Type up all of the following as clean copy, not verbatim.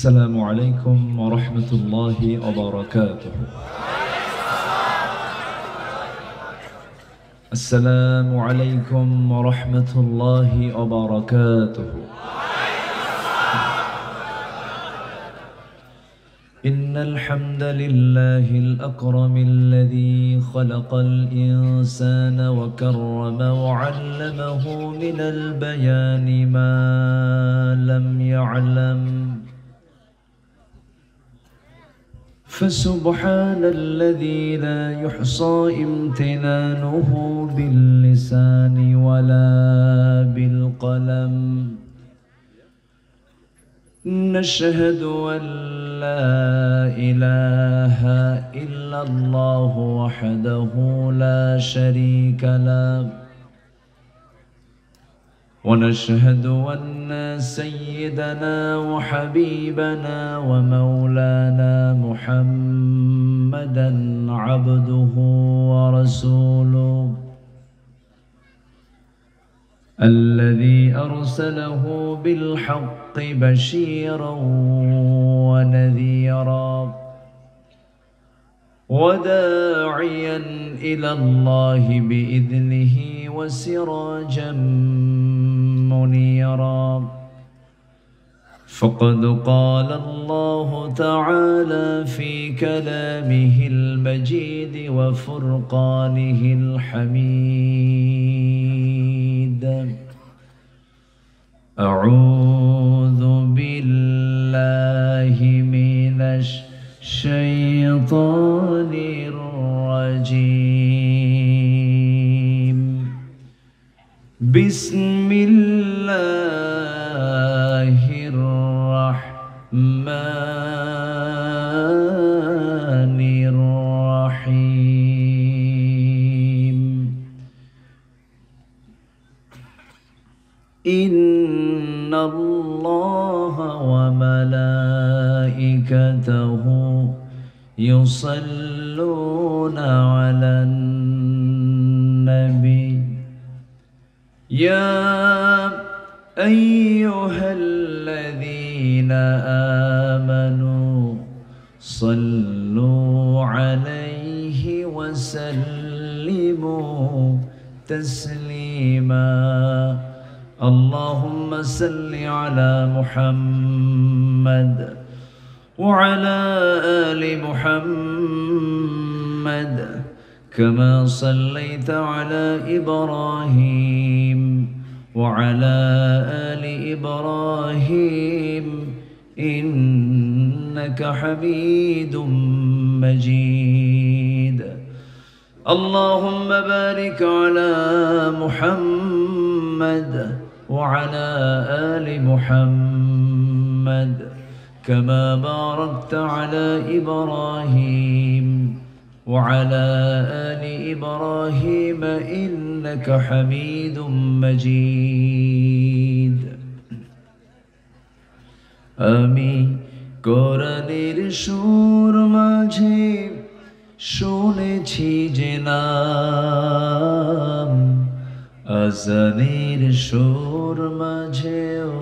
السلام عليكم ورحمة الله وبركاته. السلام عليكم ورحمة الله وبركاته. إن الحمد لله الأكرم الذي خلق الإنسان وكرم وعلمه من البيان ما لم يعلم، فسبحان الذي لا يحصى امتنانه باللسان ولا بالقلم. نشهد أن لا إله إلا الله وحده لا شريك له، ونشهد أن سيدنا وحبيبنا ومولانا محمدا عبده ورسوله الذي أرسله بالحق بشيرا ونذيرا وداعيا إلى الله بإذنه وسراجا منيرا. فقد قال الله تعالى في كلامه المجيد وفرقانه الحميد: أعوذ بالله من الشيطان الرجيم. بسم الله الرحمن الرحيم. إن الله وملائكته يصلون على النبي يا أيها الذين آمنوا صلوا عليه وسلموا تسليما. اللهم صل على محمد وعلى آل محمد كما صليت على إبراهيم وعلى آل إبراهيم إنك حميد مجيد. اللهم بارك على محمد وعلى آل محمد كما باركت على إبراهيم وعلى آل إبراهيم إنك حميد مجيد। আমি কোরআনের সুর মাঝে শুনেছি যে নাম, আজানের সুর মাঝেও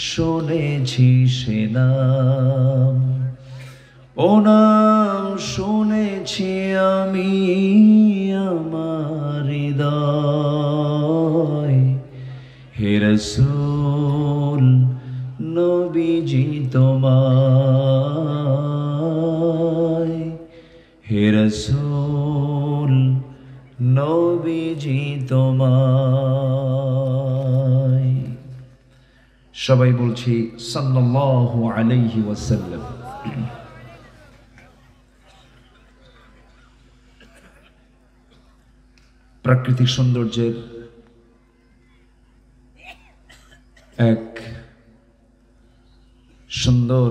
শুনেছি সে নাম। ও নাম শুনেছি আমি আমার হৃদয়। হে রাসূল নবীজি তোমায়, হে রাসূল নবীজি তোমায়। সবাই বলছি সাল্লাল্লাহু আলাইহি ওয়াসাল্লাম। প্রাকৃতিক সৌন্দর্যের এক সুন্দর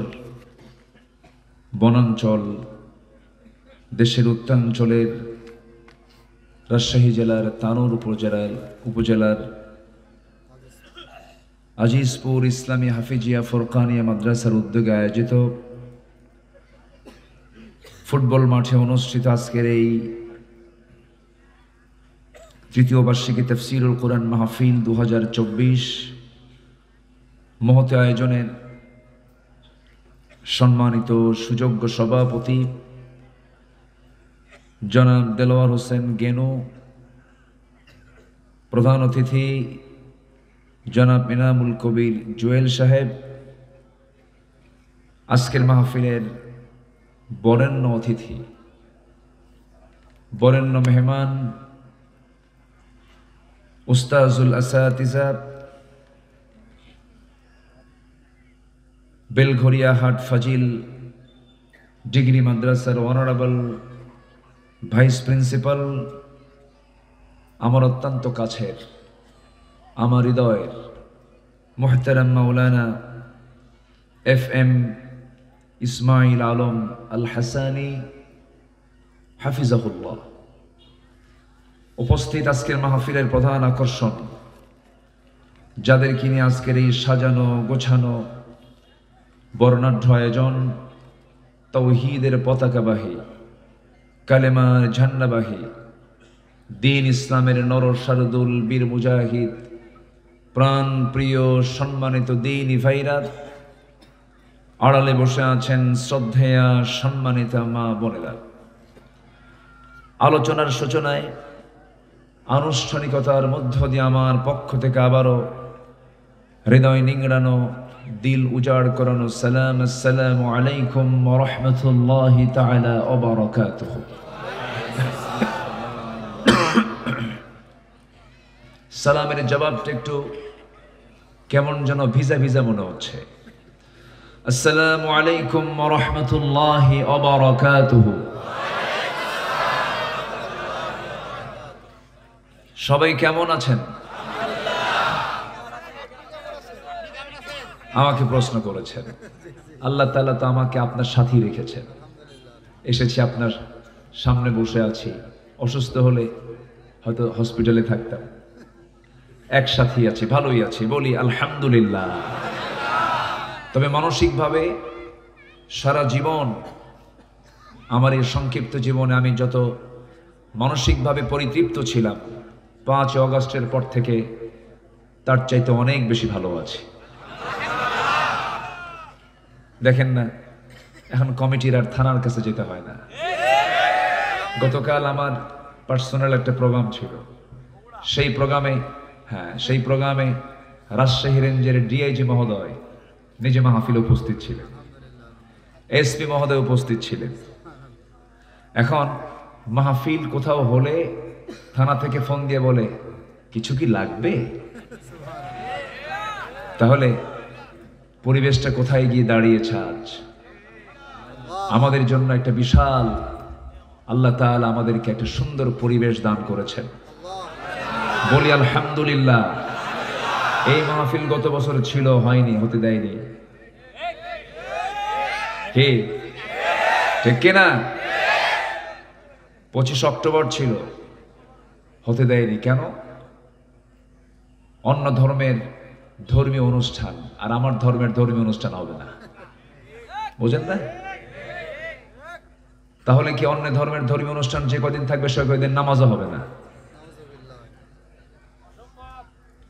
বনাঞ্চল দেশের উত্তরাঞ্চলের রাজশাহী জেলার তানোর উপজেলার আজিজপুর ইসলামী হাফিজিয়া ফোরকানিয়া মাদ্রাসার উদ্যোগে আয়োজিত ফুটবল মাঠে অনুষ্ঠিত আজকের এই তৃতীয় বার্ষিকী তাফসীরুল কোরআন মাহফিল 2024 মহতে আয়োজনের সম্মানিত সুযোগ্য সভাপতি জনাব দেলোয়ার হোসেন গেনু, প্রধান অতিথি জনাব ইনামুল কবির জুয়েল সাহেব, আজকের মাহফিলের বরেণ্য অতিথি, বরেণ্য মেহমান উস্তাজুল আসাতিজা, বেলঘরিয়া হাট ফাজিল ডিগ্রি মাদ্রাসার অনারেবল ভাইস প্রিন্সিপাল, আমার অত্যন্ত কাছের, আমার হৃদয়ের মুহতারাম মাওলানা FM ইসমাইল আলম আল হাসানি হাফিজাহুল্লাহ, উপস্থিত আজকের মাহফিলের প্রধান আকর্ষণ, যাদেরকে নিয়ে আজকের এই সাজানো গোছানো বর্ণাঢ্য আয়োজন, তাওহীদের পতাকাবাহী, কালেমার ঝান্ডাবাহী, দ্বীন ইসলামের নর শারদুল বীর মুজাহিদ, প্রাণ প্রিয় সম্মানিত দ্বীনি ভাইরা, আড়ালে বসে আছেন শ্রদ্ধেয়া সম্মানিতা মা বোনেরা। আলোচনার সূচনায় আনুষ্ঠানিকতার মধ্য দিয়ে আমার পক্ষ থেকে আবারও হৃদয় নিংড়ানো, দিল উজাড় করানো সালাম, আসসালামু আলাইকুম ওয়া রাহমাতুল্লাহি তাআলা ওয়া বারাকাতুহু। সালামের জবাবটা একটু কেমন যেন ভিজা ভিজা মনে হচ্ছে। আসসালামু আলাইকুম ওয়া রাহমাতুল্লাহি ওয়া বারাকাতুহু। সবাই কেমন আছেন? আমাকে প্রশ্ন করেছেন, আল্লাহ তাআলা তো আমাকে আপনার সাথী রেখেছেন, এসেছি আপনার সামনে বসে আছি, অসুস্থ হলে হয়তো হসপিটালে থাকতাম, একসাথে আছি, ভালোই আছি, বলি আলহামদুলিল্লাহ। তবে মানসিকভাবে সারা জীবন, আমার এই সংক্ষিপ্ত জীবনে আমি যত মানসিকভাবে পরিতৃপ্ত ছিলাম, 5 অগস্টের পর থেকে তার চাইতে অনেক বেশি ভালো আছি। দেখেন না, এখন কমিটির আর থানার কাছে যেতে হয় না। গতকাল আমার পার্সোনাল একটা প্রোগ্রাম ছিল, সেই প্রোগ্রামে রাজশাহী রেঞ্জের ডিআইজি মহোদয় নিজে মাহফিলে উপস্থিত ছিলেন, এসপি মহোদয় উপস্থিত ছিলেন। এখন মাহফিল কোথাও হলে থানা থেকে ফোন দিয়ে বলে কিছু কি লাগবে, তাহলে পরিবেশটা কোথায় গিয়ে দাঁড়িয়েছে আজ। আমাদের জন্য একটা বিশাল, আল্লাহ তাআলা আমাদেরকে একটা সুন্দর পরিবেশ দান করেছেন, বলি আলহামদুলিল্লাহ। এই মাহফিল গত বছর ছিল, হয়নি, হতে দেয়নি, ঠিক কিনা? 25 অক্টোবর ছিল, হতে দেয়নি কেন? অন্য ধর্মের ধর্মীয় অনুষ্ঠান আর আমার ধর্মের ধর্মীয় অনুষ্ঠান হবে না, বুঝেন না? তাহলে কি অন্য ধর্মের ধর্মীয় অনুষ্ঠান যে কদিন থাকবে সে কদিন নামাজও হবে না?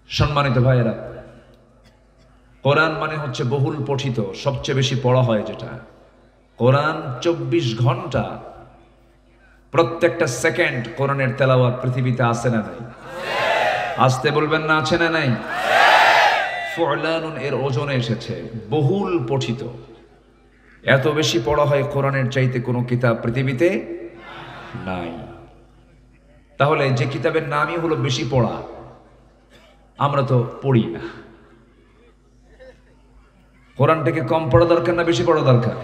সম্মানিত ভাইয়েরা, কোরআন মানে হচ্ছে বহুল পঠিত, সবচেয়ে বেশি পড়া হয় যেটা কোরআন। 24 ঘন্টা, প্রত্যেকটা সেকেন্ড কোরআনের তেলাওয়াত পৃথিবীতে আছে না নাই? আসতে বলবেন না, আছে না নাই? ফুলানুন এর ওজনে এসেছে, বহুল পঠিত, এত বেশি পড়া হয় কোরআনের চাইতে কোনো কিতাব পৃথিবীতে নাই। তাহলে যে কিতাবের নামই হলো বেশি পড়া, আমরা তো পড়ি না। কোরআনটাকে কম পড়া দরকার না বেশি পড়া দরকার?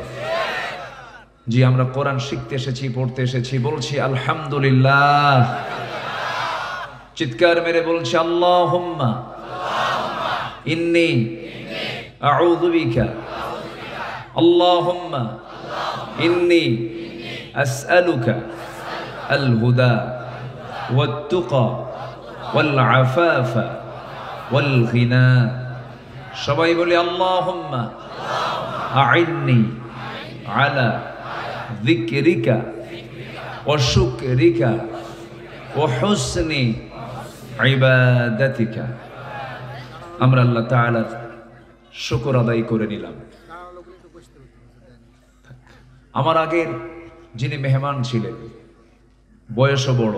জি, আমরা কোরআন শিখতে এসেছি, পড়তে এসেছি, বলছি আলহামদুলিল্লাহ। চিৎকার মেরে বলছি আল্লাহুম্মা ইন্নী আউযু বিকা, আল্লাহুম্মা ইন্নী আসআলুকা আল হুদা ওয়াত তুকা ওয়াল আফাফা ওয়াল গিনা। সবাই বলি আল্লাহুম্মা আইন্নি আলা যিকরিকা ওয়া শুকরিকা ওয়া হুসনি ইবাদাতিকা। আমরা আল্লাহ তাআলার শুকর আদায় করে নিলাম। আমার আগের যিনি মেহমান ছিলেন, বয়সও বড়,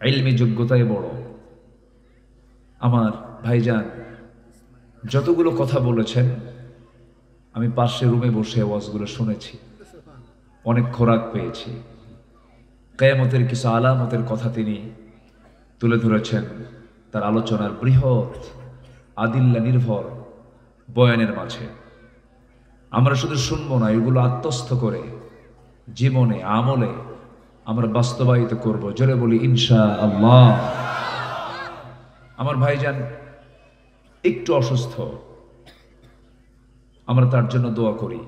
ইলমি যোগ্যতায় বড়, আমার ভাইজান যতগুলো কথা বলেছেন আমি পাশে রুমে বসে ওয়াজগুলো শুনেছি, অনেক খোরাক পেয়েছি। কিয়ামতের কিছু আলামতের কথা তিনি তুলে ধরেছেন তার আলোচনার বৃহৎ আদিল্লা নির্ভর বয়ানের মাঝে। আমরা শুধু শুনবো না, এগুলো আত্মস্থ করে জীবনে আমলে আমরা বাস্তবায়িত করব। জোরে বলি ইনশাআল্লাহ। আমার ভাইজান একটু অসুস্থ, আমরা তার জন্য দোয়া করি,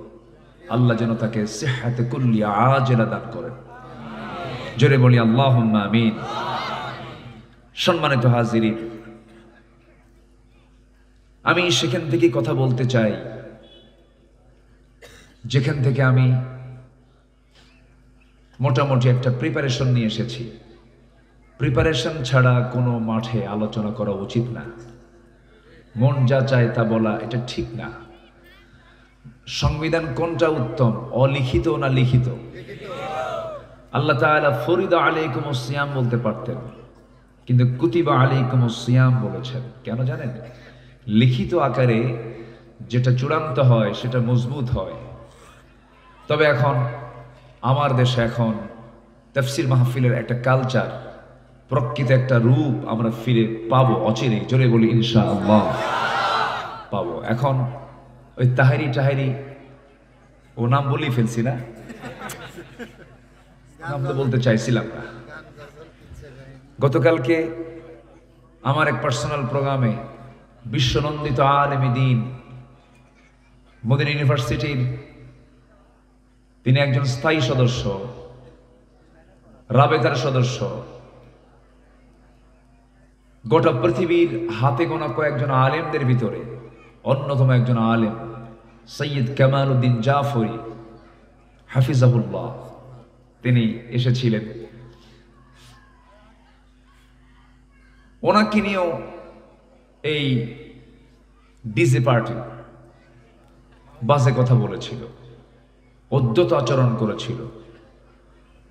আল্লাহ যেন তাকে সিহহাতে কুল্লিয়া আজেলা দান করেন। জোরে বলি আল্লাহুম্মা আমিন। সম্মানিত হাজিরিন, আমি সেখান থেকে কথা বলতে চাই যেখান থেকে আমি মোটামুটি একটা প্রিপারেশন নিয়ে এসেছি। প্রিপারেশন ছাড়া কোনো মাঠে আলোচনা করা উচিত না। মন যা চায় তা বলা এটা ঠিক না। সংবিধান কোনটা উত্তম, অলিখিত না লিখিত? আল্লাহ তাআলা ফরিদা আলাইকুমুস সিয়াম বলতে পারতেন, কিন্তু কুতিবা আলাইকুমুস সিয়াম বলেছেন। কেন জানেন? লিখিত আকারে যেটা চূড়ান্ত হয় সেটা মজবুত হয়। তবে এখন আমার দেশে এখন তাফসীর মাহফিলের একটা কালচার, প্রকৃত একটা রূপ আমরা ফিরে পাবো অচিরে। জোরে বলি ইনশাআল্লাহ পাবো। এখন ওই তাহেরি ও নাম বলেই ফেলছি না, নাম তো বলতে চাইছিলাম না। গতকালকে আমার এক পার্সোনাল প্রোগ্রামে বিশ্বনন্দিত আলেমে দ্বীন মদিনা ইউনিভার্সিটির তিনি একজন স্থায়ী সদস্য, রাবেতার সদস্য, গোটা পৃথিবীর হাতে গোনা কয়েকজন আলেমদের ভিতরে অন্যতম একজন আলেম সৈয়দ কামাল উদ্দিন জাফরি হাফিজাহুল্লাহ, তিনি এসেছিলেন। ওনাকে নিয়েও এই ডিজে পার্টি বাজে কথা বলেছিল, অদ্যত আচরণ করেছিল।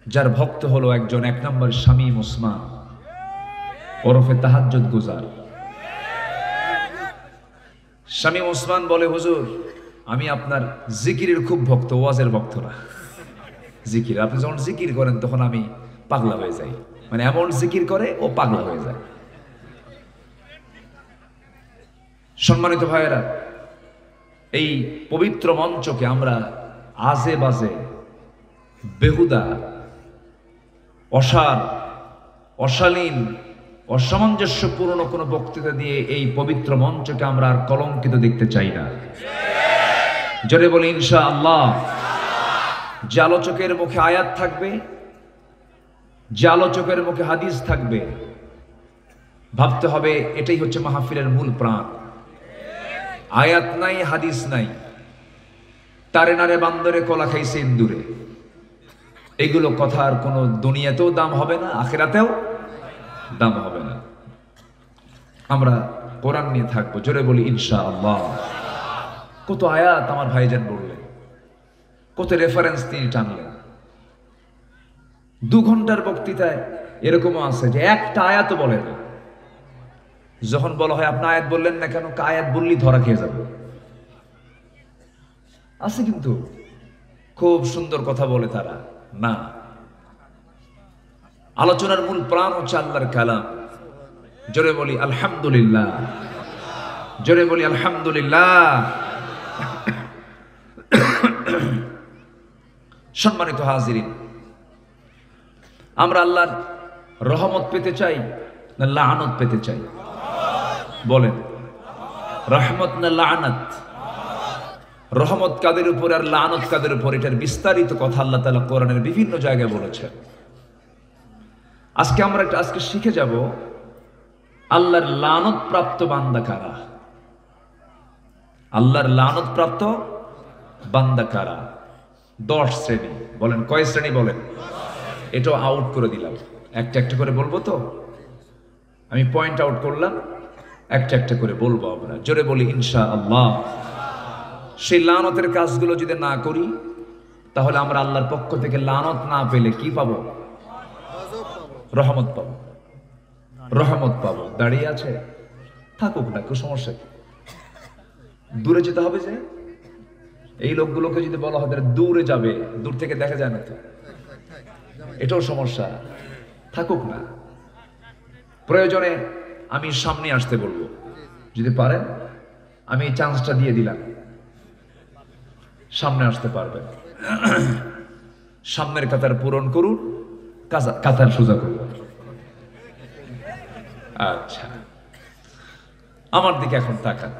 যার ভক্ত হলো একজন 1 নম্বর শামীম ওসমান ওরফে তাহাজ্জুদ গুজার। শামীম ওসমান বলে, হুজুর আমি আপনার জিকিরের খুব ভক্ত, ওয়াজের ভক্ত না। জিকির আপনি যখন জিকির করেন তখন আমি পাগলা হয়ে যাই, মানে এমন জিকির করে ও পাগলা হয়ে যায়। সম্মানিত ভাইয়েরা, এই পবিত্র মঞ্চকে আমরা আজে বাজে, বেহুদা, অসার, অশালীন, অসামঞ্জস্যপূর্ণ কোনো বক্তৃতা দিয়ে এই পবিত্র মঞ্চকে আমরা আর কলঙ্কিত দেখতে চাই না। জোরে বলি ইনশাআল্লাহ। যে আলোচকের মুখে আয়াত থাকবে, যে আলোচকের মুখে হাদিস থাকবে, ভাবতে হবে এটাই হচ্ছে মাহফিলের মূল প্রাণ। আয়াত নাই, হাদিস নাই, তারে নারে বান্দরে কলা খাইছে ইন্দুরে, এগুলো কথার কোনো দুনিয়াতেও দাম হবে না, আখিরাতেও দাম হবে না। আমরা কোরআন নিয়ে থাকবো। জোরে বলি ইনশাআল্লাহ। কত আয়াত আমার ভাইজান বললেন, কত রেফারেন্স তিনি টানলেন। 2 ঘন্টার বক্তৃতায় এরকমও আছে যে একটা আয়াতও বলে না। যখন বলা হয় আপনি আয়াত বললেন না কেন, আয়াত বললেই ধরা খেয়ে যাবে। আছে কিন্তু খুব সুন্দর কথা বলে তারা। না, আলোচনার মূল প্রাণ হচ্ছে আল্লাহর কালাম। জোরে বলি আলহামদুলিল্লাহ, জোরে বলি আলহামদুলিল্লাহ। সম্মানিত হাজিরিন, আমরা আল্লাহর রহমত পেতে চাই না লাআনত পেতে চাই? বলেন, রহমত না লাআনত? রহমত কাদের উপর আর লাআনত কাদের উপর, এটার বিস্তারিত কথা আল্লাহ তাআলা কোরআনের বিভিন্ন জায়গায় বলেছেন। আজকে শিখে যাব আল্লাহর লানত প্রাপ্ত বান্দা কারা। আল্লাহর লানত প্রাপ্ত বান্দা কারা? 10 শ্রেণী। বলেন কয় শ্রেণী? বলেন। এটাও আউট করে দিলাম, একটা একটা করে বলবো। তো আমি পয়েন্ট আউট করলাম, একটা একটা করে বলবো আমরা। জোরে বলি ইনশাআল্লাহ। সেই লানতের কাজগুলো যদি না করি, তাহলে আমরা আল্লাহর পক্ষ থেকে লানত না পেলে কি পাবো? রহমত পাবো, রহমত পাবো। দাঁড়িয়ে আছে থাকুক না, কোনো সমস্যা কি? দূরে যেতে হবে যে? এই লোকগুলোকে যদি বলা হয় দূরে যাবে, দূর থেকে দেখা যায় না তো, এটাও সমস্যা। থাকুক না, প্রয়োজনে আমি সামনে আসতে বলবো, যদি পারেন আমি এই চান্সটা দিয়ে দিলাম, সামনে আসতে পারবেন। সামনের কাতার পূরণ করুন, কাতার সোজা করুন। আচ্ছা, আমার দিকে এখন তাকান।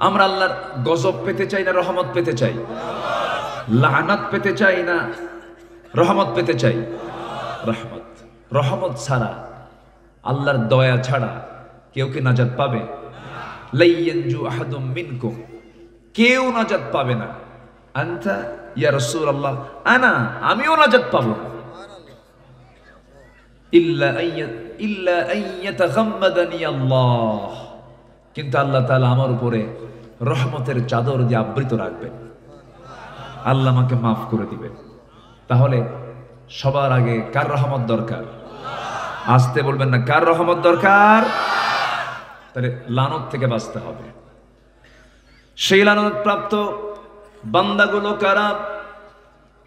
আমরা আল্লাহর গজব পেতে চাই না রহমত পেতে চাই? লানাত পেতে চাই না রহমত পেতে চাই? রহমত। রহমত ছাড়া, আল্লাহর দয়া ছাড়া কেউ কি নাজাত পাবে? লাইয়ানজু আহাদুম মিনকুম, কেউ নাজাত পাবে না। আনতা ইয়া রাসূলুল্লাহ, আমিও নাজাত পাবো না। ইল্লা আইয়াতাগাম্মাদানি আল্লাহ, কিন্তু আল্লাহ তাআলা আমার উপরে রহমতের চাদর দিয়ে আবৃত রাখবেন, আল্লাহ আমাকে মাফ করে দিবেন। তাহলে সবার আগে কার রহমত দরকার? আসতে বলবেন না, কার রহমত দরকার? তাহলে লানত থেকে বাঁচতে হবে। সেই লানত প্রাপ্ত বান্দাগুলো কারা?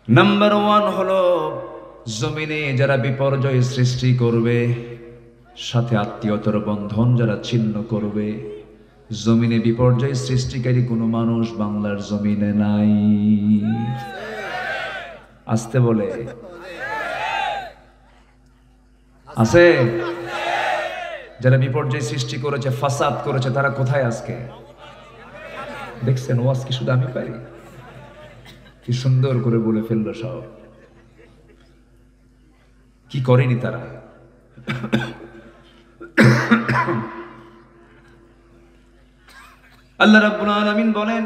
নাম্বার 1 হলো জমিনে যারা বিপর্যয় সৃষ্টি করবে, সাথে আত্মীয়তার বন্ধন যারা ছিন্ন করবে। জমিনে বিপর্যয় সৃষ্টিকারী কোনো মানুষ বাংলার জমিনে নাই। আসতে বলে আছে? যারা বিপর্যয় সৃষ্টি করেছে, ফাসাদ করেছে, তারা কোথায় আজকে? দেখছেন ওয়াজ কি শুধু আমি পারি? কি সুন্দর করে বলে ফেললো সব। কি করেনি তারা? আল্লাহ রাব্বুল আলামিন বলেন,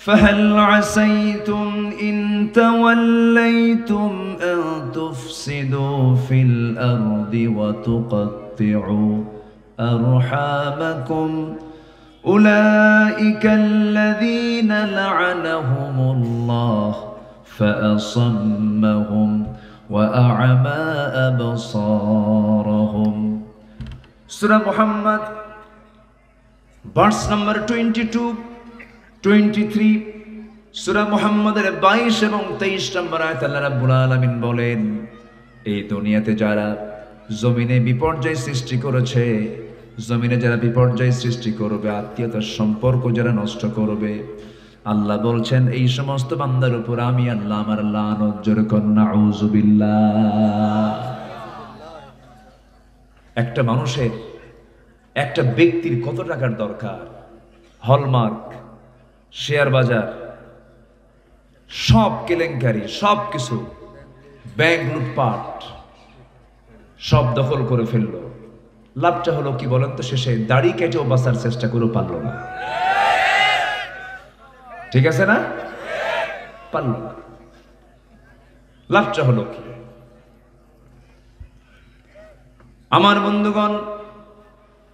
ফাহাল আসাইতুম ইন তাওয়াল্লাইতুম আন তুফসিদু ফিল আরদি ওয়া তুকাত্তিউ আরহামাকুম উলাইকা আল্লাযীনা লা'আনাহুমুল্লাহ ফাআসাম্মাহুম ওয়া আ'মা আবসারহুম। সূরা মুহাম্মদ ভার্স নাম্বার 22, 23, সূরা মুহাম্মাদের 22 এবং 23 নম্বর আয়াত আল্লাহ রাব্বুল আলামিন বলেন, এই দুনিয়াতে যারা জমিনে বিপর্যয় সৃষ্টি করেছে, জমিনে যারা বিপর্যয় সৃষ্টি করবে, আত্মীয়তার সম্পর্ক যারা নষ্ট করবে, আল্লাহ বলছেন এই সমস্ত বান্দার উপর আমি আল্লাহ আমার লানত জোরে কর নাউযুবিল্লাহ। একটা মানুষের, একটা ব্যক্তির কত টাকার দরকার? হলমার্ক, শেয়ার বাজার, সব কেলেঙ্কারি, সব কিছু, ব্যাংক লুটপাট, সব দখল করে ফেললো। লাভটা হলো কি বলেন তো? শেষে দাড়ি কেটেও বাঁচার চেষ্টা করে পারলো না। ঠিক আছে না? পারলো না। লাভটা হলো কি? আমার বন্ধুগণ,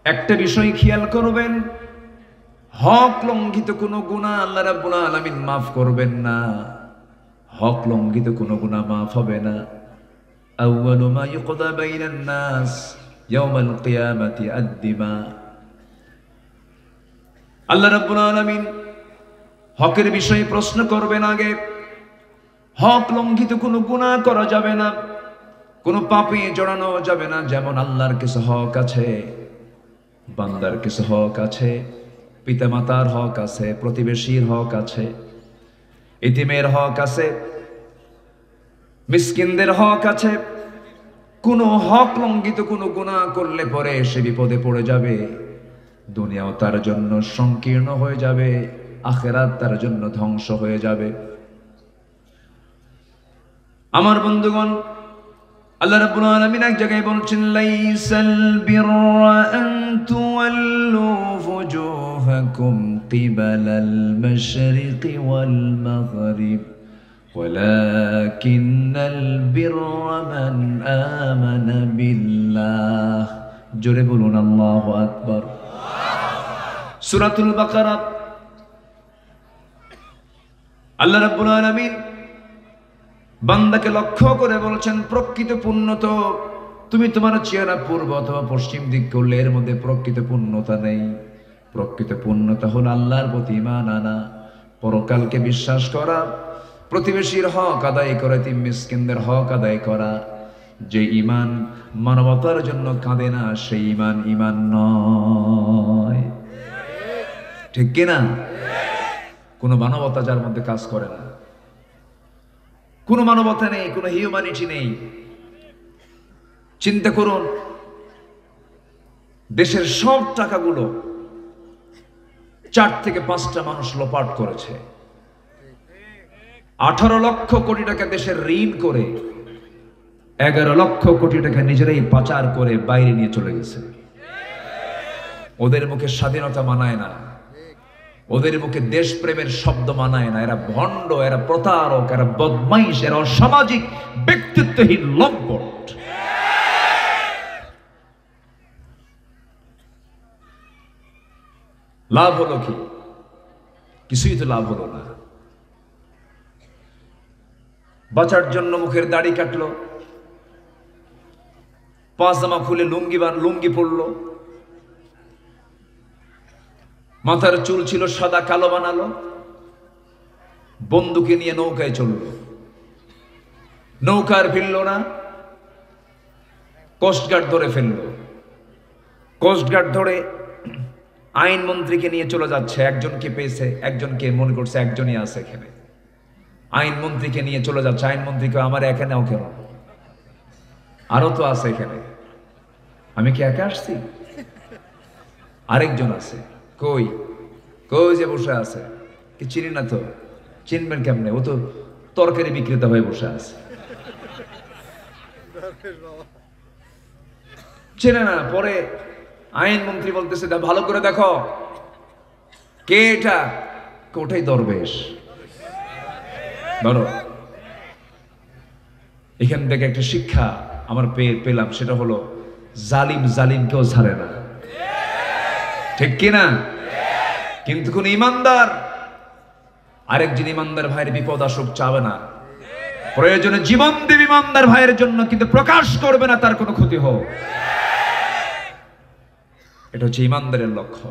একটা বিষয় খেয়াল করবেন, হক লঙ্ঘিত কোনো গুনাহ আল্লাহ রাব্বুল আলামিন মাফ করবেন না। হক লঙ্ঘিত কোনো গুনাহ মাফ হবে না। আউয়ালু মা ইউকদা বাইনান নাস ইয়াউমাল কিয়ামাতি আদ-দিমা। আল্লাহ রাব্বুল আলামিন হকের বিষয়ে প্রশ্ন করবেন আগে। হক লঙ্ঘিত কোনো গুনাহ করা যাবে না, কোনো পাপে জড়ানো যাবে না। যেমন আল্লাহর কিছু হক আছে, বান্দার কিছু হক আছে, পিতামাতার হক আছে, প্রতিবেশীর হক আছে, ইতিমের হক আছে, মিসকিনদের হক আছে। কোনো হক লঙ্ঘিত কোনো গুনাহ করলে পরে সে বিপদে পড়ে যাবে, দুনিয়াও তার জন্য সংকীর্ণ হয়ে যাবে, আখিরাত তার জন্য ধ্বংস হয়ে যাবে। আমার বন্ধুগণ, আল্লাহ রাব্বুল আলামিন এক জায়গায় বলছেন, লাইসাল বিররা আন তুওয়াল্লু ফুজুহাকুম কিবালাল মাশরিকি ওয়াল মাগরিব ওয়ালাকিন্নাল বিররা মান আমানা বিল্লাহ। জোরে বলুন আল্লাহু আকবার। সূরাতুল বাকারা আল্লাহ রাব্বুল আলামিন বান্দাকে লক্ষ্য করে বলছেন, প্রকৃত পূর্ণত তুমি তোমার চেহারা পূর্ব অথবা পশ্চিম দিক করলে এর মধ্যে প্রকৃত পূর্ণতা নেই। প্রকৃত পূর্ণতা হল আল্লাহর প্রতি ঈমান আনা, পরকালকে বিশ্বাস করা, প্রতিবেশীর হক আদায় করা, তিন মিসকিনদের হক আদায় করা। যে ঈমান মানবতার জন্য কাঁদে না, সেই ঈমান ঈমান নয়। ঠিক কিনা? কোনো মানবতা যার মধ্যে কাজ করে না, কোনো মানবতা নেই, কোনো হিউম্যানিটি নেই। চিন্তা করুন, দেশের সব টাকাগুলো 4 থেকে 5টা মানুষ লোপাট করেছে। 18 লক্ষ কোটি টাকা দেশের ঋণ করে 11 লক্ষ কোটি টাকা নিজেরাই পাচার করে বাইরে নিয়ে চলে গেছে। ওদের মুখে স্বাধীনতা মানায় না, ওদের মুখে দেশপ্রেমের শব্দ মানায় না। এরা ভণ্ড, এরা প্রতারক, এরা বদমাইশ, এরা অসামাজিক, ব্যক্তিত্বহীন লম্পট। লাভ হলো কি? কিছুই তো লাভ হলো না। বাঁচার জন্য মুখের দাড়ি কাটলো, পাজামা খুলে লুঙ্গি পরলো, মাথার চুল ছিল সাদা কালো বানালো, বন্দুকে নিয়ে নৌকায় চলল। নৌকার ফিরল না, কোস্টগার্ড ধরে ফেললো। কোস্টগার্ড ধরে আইনমন্ত্রীকে নিয়ে চলে যাচ্ছে। একজনকে পেয়েছে, একজনকে মনে করছে একজনই আছে এখানে। আইনমন্ত্রীকে নিয়ে চলে যাচ্ছে। আইনমন্ত্রীকে, আমার এখানেও কেন, আরো তো আছে এখানে, আমি কি একা আসছি? আরেকজন আছে। কই কই যে বসে আছে, কি চিনি না তো? চিনবেন কেমনে? ও তো তরকারি বিক্রেতা হয়ে বসে আছে, চেনে না। পরে আইনমন্ত্রী বলতেছে, ভালো করে দেখো কে এটা। কোথায় দরবেশ? ধরো, এখান থেকে একটা শিক্ষা আমার পেলাম, সেটা হলো জালিম জালিমকেও ছাড়ে না। ঠিক কিনা? কিন্তু কোন ইমানদার আরেকজন ইমানদার ভাইয়ের বিপদ আসুক চাবে না। প্রয়োজনে জীবন দেব ইমানদার ভাইয়ের জন্য, কিন্তু প্রকাশ করবে না তার কোনো ক্ষতি হোক। এটা হচ্ছে ইমানদারের লক্ষ্য।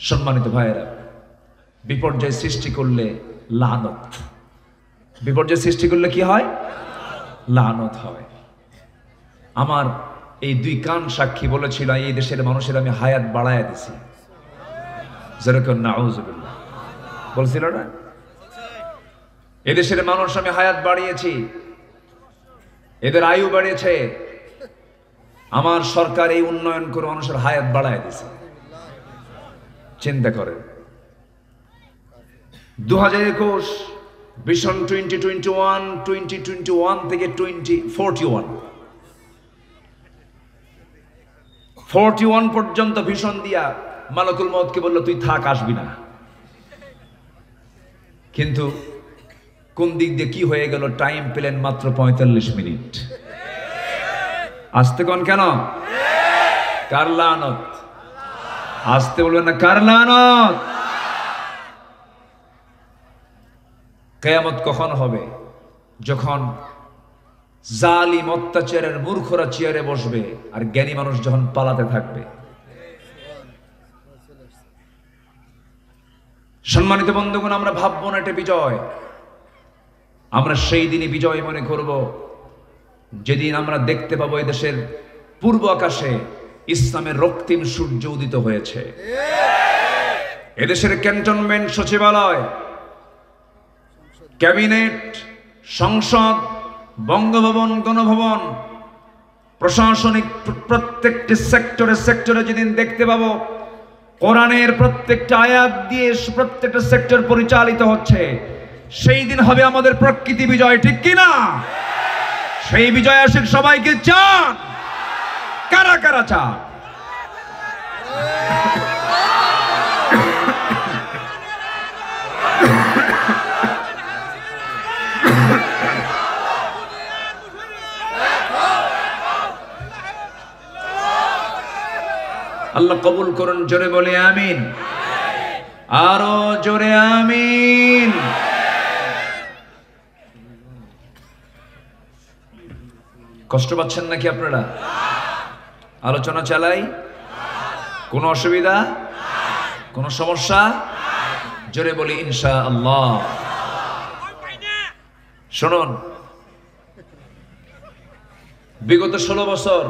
সম্মানিত ভাইয়েরা, বিপর্যয় সৃষ্টি করলে লানত, বিপর্যয় সৃষ্টি করলে কি হয়? লানত হয়। আমার এই 2 কান সাক্ষী বলেছিল, এই দেশের মানুষের আমি হায়াত বাড়ায় দিছি। যেরকম নাউজুবিল্লাহ বলছিল না, এদেশের মানুষ আমি হায়াত বাড়িয়েছি, এদের আয়ু বাড়িয়েছে। আমার সরকার এই উন্নয়ন করে মানুষের হায়াত বাড়ায় দিছে। চিন্তা করেন, 2021 ভিশন 2021 থেকে 41 পর্যন্ত ভিশন দিয়া মালাকুল মউতকে বলল, তুই থাক, আসবি না। কিন্তু কোন দিক দিয়ে কি হয়ে গেল? টাইম পেলেন মাত্র 45 মিনিট। আসতে কোন কেন? কার লানত? আসতে বলবেন না, কার লানত? কিয়ামত কখন হবে? যখন জালিম অত্যাচারের মূর্খরা চেয়ারে বসবে আর জ্ঞানী মানুষ যখন পালাতে থাকবে। সম্মানিত বন্ধুগণ, আমরা ভাববো না এটা বিজয়। আমরা সেই দিনই বিজয় মনে করব যেদিন আমরা দেখতে পাবো এই দেশের পূর্ব আকাশে ইসলামের রক্তিম সূর্য উদিত হয়েছে। এদেশের ক্যান্টনমেন্ট, সচিবালয়, ক্যাবিনেট, সংসদ, বঙ্গভবন, গণভবন, প্রশাসনিক প্রত্যেকটি সেক্টরে যেদিন দেখতে পাবো কোরআনের প্রত্যেকটা আয়াত দিয়ে প্রত্যেকটা সেক্টর পরিচালিত হচ্ছে, সেই দিন হবে আমাদের প্রকৃতি বিজয়। ঠিক কিনা? সেই বিজয় আসুক, সবাইকে চান? কারা কারা চান? আল্লাহ কবুল করুন, জোরে বলে আমিন। আরো জোরে আমিন। কষ্ট পাচ্ছেন নাকি আপনারা? আলোচনা চালাই? কোনো অসুবিধা, কোনো সমস্যা? জোরে বলি ইনশাআল্লাহ। শুনুন, বিগত 16 বছর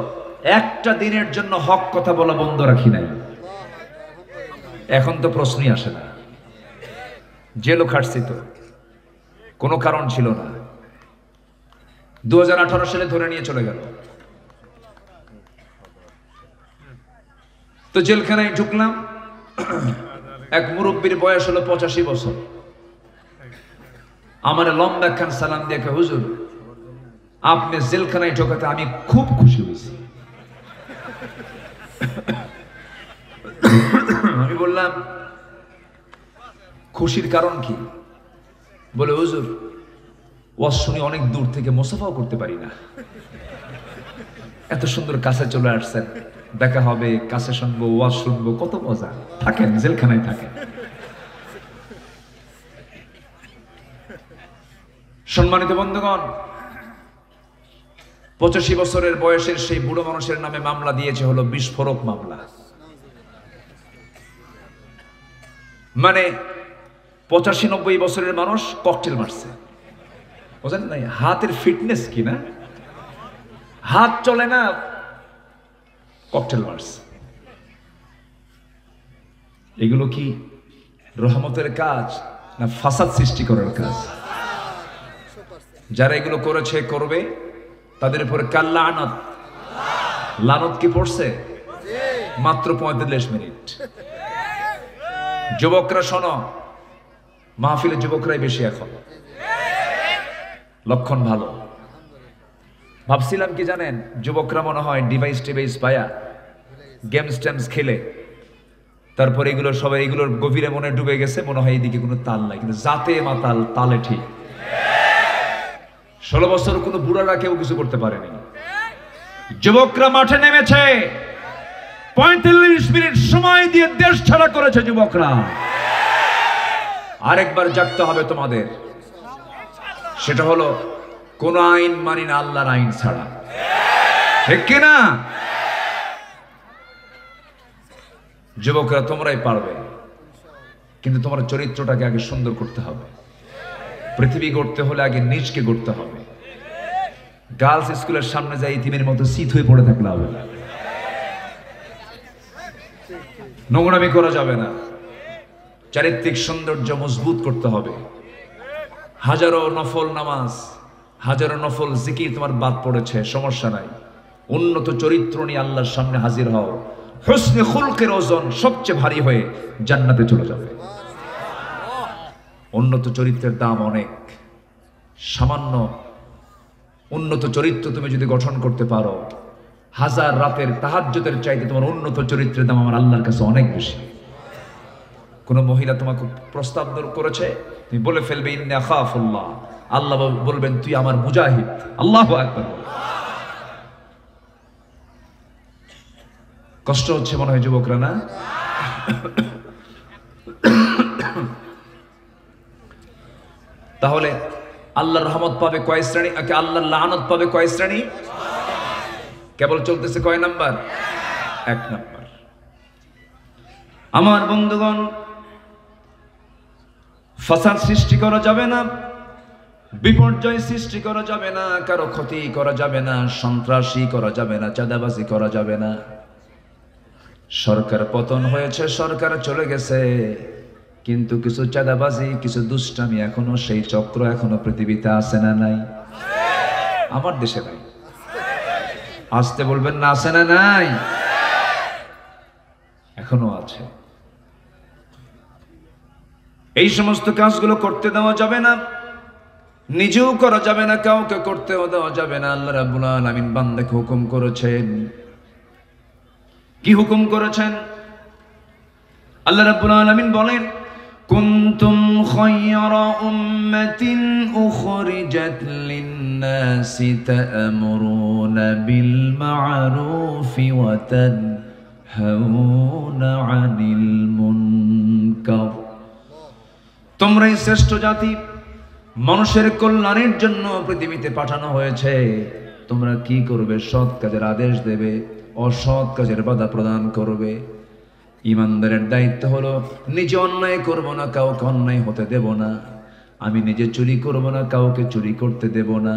একটা দিনের জন্য হক কথা বলা বন্ধ রাখি নাই। এখন তো প্রশ্নই আসে না। জেলও খাটছি তো, কোনো কারণ ছিল না। 2018 সালে ধরে নিয়ে চলে গেল, তো জেলখানায় ঢুকলাম। এক মুরব্বীর বয়স হলো 85 বছর। আমার লম্বা একখান সালাম দিয়ে, হুজুর আপনি জেলখানায় ঢোকাতে আমি খুব খুশি হয়েছি। আমি বললাম খুশির কারণ কি? বলে হুজুর ওয়াজ শুনি অনেক দূর থেকে, মোসাফাও করতে পারি না, এত সুন্দর কাছে চলে আসছেন, দেখা হবে, কাছে শুনবো, ওয়াজ শুনবো, কত মজা। থাকেন, জেলখানায় থাকেন। সম্মানিত বন্ধুগণ, 85 বছরের বয়সের সেই বুড়ো মানুষের নামে মামলা দিয়েছে হলো বিস্ফোরক মামলা। মানে 85-90 বছরের মানুষ ককটেল মারছে, বুঝেন নাই? হাতের ফিটনেস কি না, হাত চলে না, ককটেল মারছে। এগুলো কি রহমতের কাজ না ফাসাদ সৃষ্টি করার কাজ? যারা এগুলো করেছে, করবে, তাদের উপরে কাল লানত। লানত কি পড়ছে? মাত্র 45 মিনিট। যুবকরা শোনো, মাহফিলে যুবকরাই বেশি এখন, লক্ষণ ভালো। ভাবছিলাম কি জানেন, যুবকরা মনে হয় ডিভাইস টিভাইস পায়া গেমস টেমস খেলে, তারপরে এগুলো সবাই এগুলোর গভীরে মনে ডুবে গেছে, মনে হয় এইদিকে কোনো তাল নাই, কিন্তু জাতে মাতাল, তালে ঠিক। 16 বছর কোনো বুড়ারা কেউ কিছু করতে পারেনি। যুবকরা মাঠে নেমেছে, 45 মিনিট সময় দিয়ে দেশ ছাড়া করেছে যুবকরা। আরেকবার জাগতে হবে তোমাদের, সেটা হলো কোন আইন মানি না আল্লাহর আইন ছাড়া, ঠিক কিনা? যুবকরা তোমরাই পারবে, কিন্তু তোমার চরিত্রটাকে আগে সুন্দর করতে হবে। পৃথিবী গড়তে হলে আগে নিজকে গড়তে হবে। গার্লস স্কুলের সামনে যাই ইতিমের মতো শীত হয়ে পড়ে থাকলে হবে না, নোংরামি করা যাবে না, চারিত্রিক সৌন্দর্য মজবুত করতে হবে। হাজারো নফল নামাজ, হাজারো নফল জিকির তোমার বাদ পড়েছে, সমস্যা নাই। উন্নত চরিত্র নিয়ে আল্লাহর সামনে হাজির হও, হুসনে খুলকের ওজন সবচেয়ে ভারী হয়ে জান্নাতে চলে যাবে। উন্নত চরিত্রের দাম অনেক। সামান্য উন্নত চরিত্র তুমি যদি গঠন করতে পারো, হাজার রাতের তাহাজ্জুদের চাইতে তোমার উন্নত চরিত্রের দাম আমার আল্লাহর কাছে অনেক বেশি। কোন মহিলা তোমাকে প্রস্তাব করেছে, তুমি বলে ফেলবে ইন্নী আখাফুল্লাহ, আল্লাহ বলবেন তুই আমার মুজাহিদ। আল্লাহু আকবার। কষ্ট হচ্ছে মনে হয় যুবকরা, না? তাহলে আল্লাহর রহমত পাবে কয় শ্রেণী, আল্লাহর লানত পাবে কয় শ্রেণী? কেবল চলতেছে কয় নাম্বার? 1 নাম্বার। আমার বন্ধুগণ, ফাসাদ সৃষ্টি করা যাবে না, বিপর্যয় সৃষ্টি করা যাবে না, কারো ক্ষতি করা যাবে না, সন্ত্রাসী করা যাবে না, চাঁদাবাজি করা যাবে না। সরকার পতন হয়েছে, সরকার চলে গেছে, কিন্তু কিছু চাঁদাবাজি, কিছু দুষ্টামি এখনো, সেই চক্র এখনো পৃথিবীতে আছে না নাই? আমার দেশে নাই। আসতে বলবেন না, আছে না নাই? এখনো আছে। এই সমস্ত কাজগুলো করতে দেওয়া যাবে না, নিজেও করা যাবে না, কাউকে করতেও দেওয়া যাবে না। আল্লাহ রাব্বুল আলামিন বান্দাকে হুকুম করেছেন। কি হুকুম করেছেন? আল্লাহ রাব্বুল আলামিন বলেন, কুনতুম খায়রা উম্মাতিন উখরিজাত লিন-নাসি তা'মুরুনা বিল মা'রুফি ওয়া তানহাউনা 'আনিল মুনকার তোমরাই শ্রেষ্ঠ জাতি, মানুষের কল্যাণের জন্য পৃথিবীতে পাঠানো হয়েছে। তোমরা কি করবে? সৎ কাজের আদেশ দেবে, অসৎ কাজের বাধা প্রদান করবে। ইমানদারের দায়িত্ব হলো নিজে অন্যায় করব না, কাউকে অন্যায় হতে দেব না। আমি নিজে চুরি করব না, কাউকে চুরি করতে দেব না।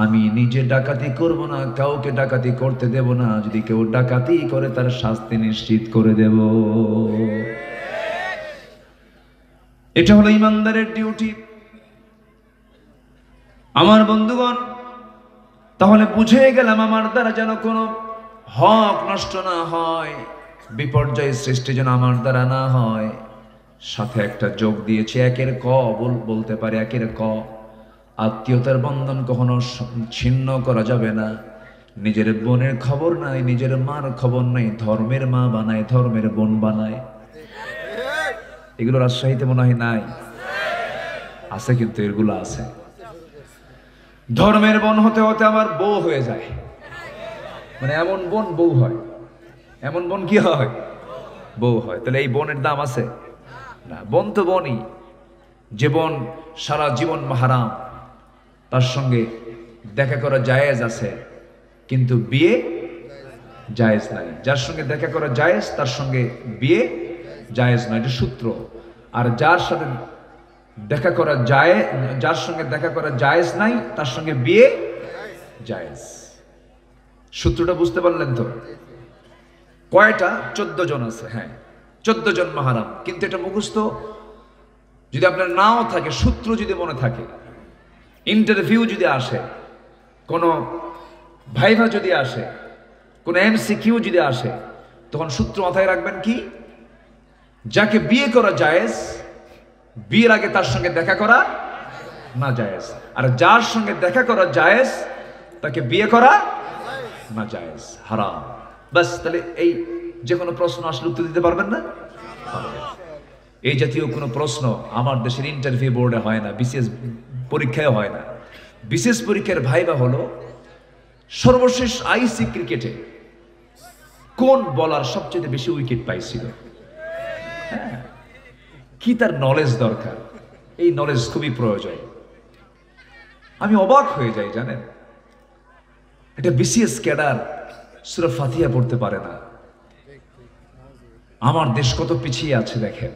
আমি নিজে ডাকাতি করব না, কাউকে ডাকাতি করতে দেব না। যদি কেউ ডাকাতি করে তার শাস্তি নিশ্চিত করে দেব। এটা হলো ইমানদারের ডিউটি। আমার বন্ধুগণ, তাহলে বুঝে গেলাম আমার দ্বারা যেন কোনো হক নষ্ট না হয়, বিপর্যয় সৃষ্টি যেন আমার দ্বারা না হয়। সাথে একটা যোগ দিয়েছে, একের ক বলতে পারে, একের ক। আত্মীয়তার বন্ধন কখনো ছিন্ন করা যাবে না। নিজের বোনের খবর নাই, নিজের মার খবর নাই, ধর্মের মা বানায়, ধর্মের বোন বানায়। এগুলো রাজশাহীতে মনে হয় নাই, আছে কিন্তু এগুলো আছে। ধর্মের বোন হতে হতে আমার বউ হয়ে যায়, মানে এমন বোন বউ হয়, এমন বোন কি হয়? বউ হয়। তাহলে এই বোনের দাম আছে না? বোন তো বোনই। যে বোন সারা জীবন মাহারাম, তার সঙ্গে দেখা করা জায়েজ আছে, কিন্তু বিয়ে জায়েজ নাই। যার সঙ্গে দেখা করা জায়েজ, তার সঙ্গে বিয়ে জায়েজ নয়, এটা সূত্র। আর যার সাথে দেখা করা যায়, যার সঙ্গে দেখা করা জায়েজ নাই, তার সঙ্গে বিয়ে জায়েজ। সূত্রটা বুঝতে পারলেন তো? কয়টা? 14 জন আছে। হ্যাঁ, 14 জন মাহারাম। কিন্তু এটা মুখস্থ যদি আপনার নাও থাকে, সূত্র যদি মনে থাকে, ইন্টারভিউ যদি আসে, কোনো ভাইভা যদি আসে, কোনো এমসিকিউ যদি আসে, তখন সূত্র মাথায় রাখবেন কি? যাকে বিয়ে করা জায়েজ, বিয়ের আগে তার সঙ্গে দেখা করা না জায়েজ। আর যার সঙ্গে দেখা করা জায়েজ, তাকে বিয়ে করা না জায়েজ, হারাম। বাস। তাহলে এই যে কোনো প্রশ্ন আসলে উত্তর দিতে পারবেন না? এই জাতীয় কোনো প্রশ্ন আমার দেশের ইন্টারভিউ বোর্ডে হয় না, বিসিএস পরীক্ষায় হয় না। বিসিএস পরীক্ষার ভাইবা হলো সর্বশেষ আইসি ক্রিকেটে কোন বলার সবচেয়ে বেশি উইকেট পাইছিল। হ্যাঁ, কি তার নলেজ দরকার, এই নলেজ খুবই প্রয়োজন। আমি অবাক হয়ে যাই, জানেন, এটা বিসিএস ক্যাডার সূরা ফাতিহা পড়তে পারে না। আমার দেশ কত পিছিয়ে আছে দেখেন।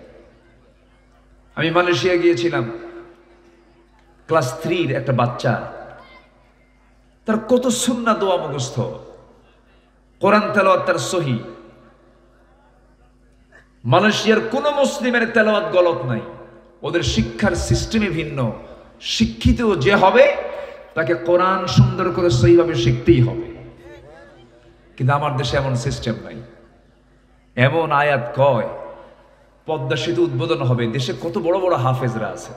আমি মালয়েশিয়া গিয়েছিলাম, ক্লাস 3 একটা বাচ্চা, তার কত সুন্নাহ দোয়া মুখস্থ, কোরআন তেলাওয়াত তার সহি। মালয়েশিয়ার কোন মুসলিমের তেলাওয়াত গলত নাই। ওদের শিক্ষার সিস্টেমে ভিন্ন। শিক্ষিত যে হবে তাকে কোরআন সুন্দর করে সহিভাবে শিখতেই হবে। কিন্তু আমার দেশে এমন সিস্টেম নাই। এমন আয়াত কয়, পদ্মা সেতু উদ্বোধন হবে, দেশে কত বড় বড় হাফেজরা আছে,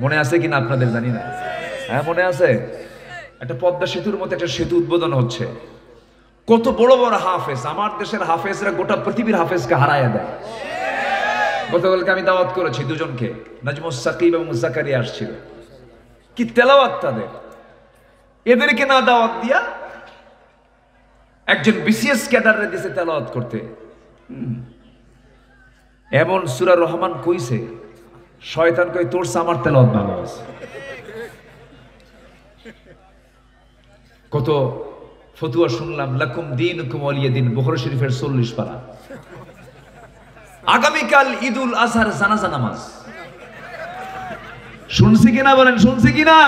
মনে আছে কিনা আপনাদের জানি না। হ্যাঁ, মনে আছে, একটা পদ্মা সেতুর মতো একটা সেতু উদ্বোধন হচ্ছে, কত বড় বড় হাফেজ। আমার দেশের হাফেজরা গোটা পৃথিবীর হাফেজকে হারায় দেয়। গতকালকে আমি দাওয়াত করেছি দুজনকে, নাজমুস সাকিব এবং জাকারিয়া আসছিল। কি তেলাওয়াত তাদের! এদেরকে না দাওয়াত দিয়া একজন বিসিএস ক্যাডারে দিয়েছে তেলাওয়াত করতে। এমন সূরা রহমান কইছে, শয়তান কই তোর আমার তেলাওয়াত ভালো আছে। কত ফতুয়া শুনলাম, লাকুম দীনুকুম ওয়ালিয়া দিন, বুখারী শরীফের 40 পারা। আগামীকাল ঈদুল আজহার জানাজা নামাজ। শুনছি কিনা বলেন, শুনছি কিনা?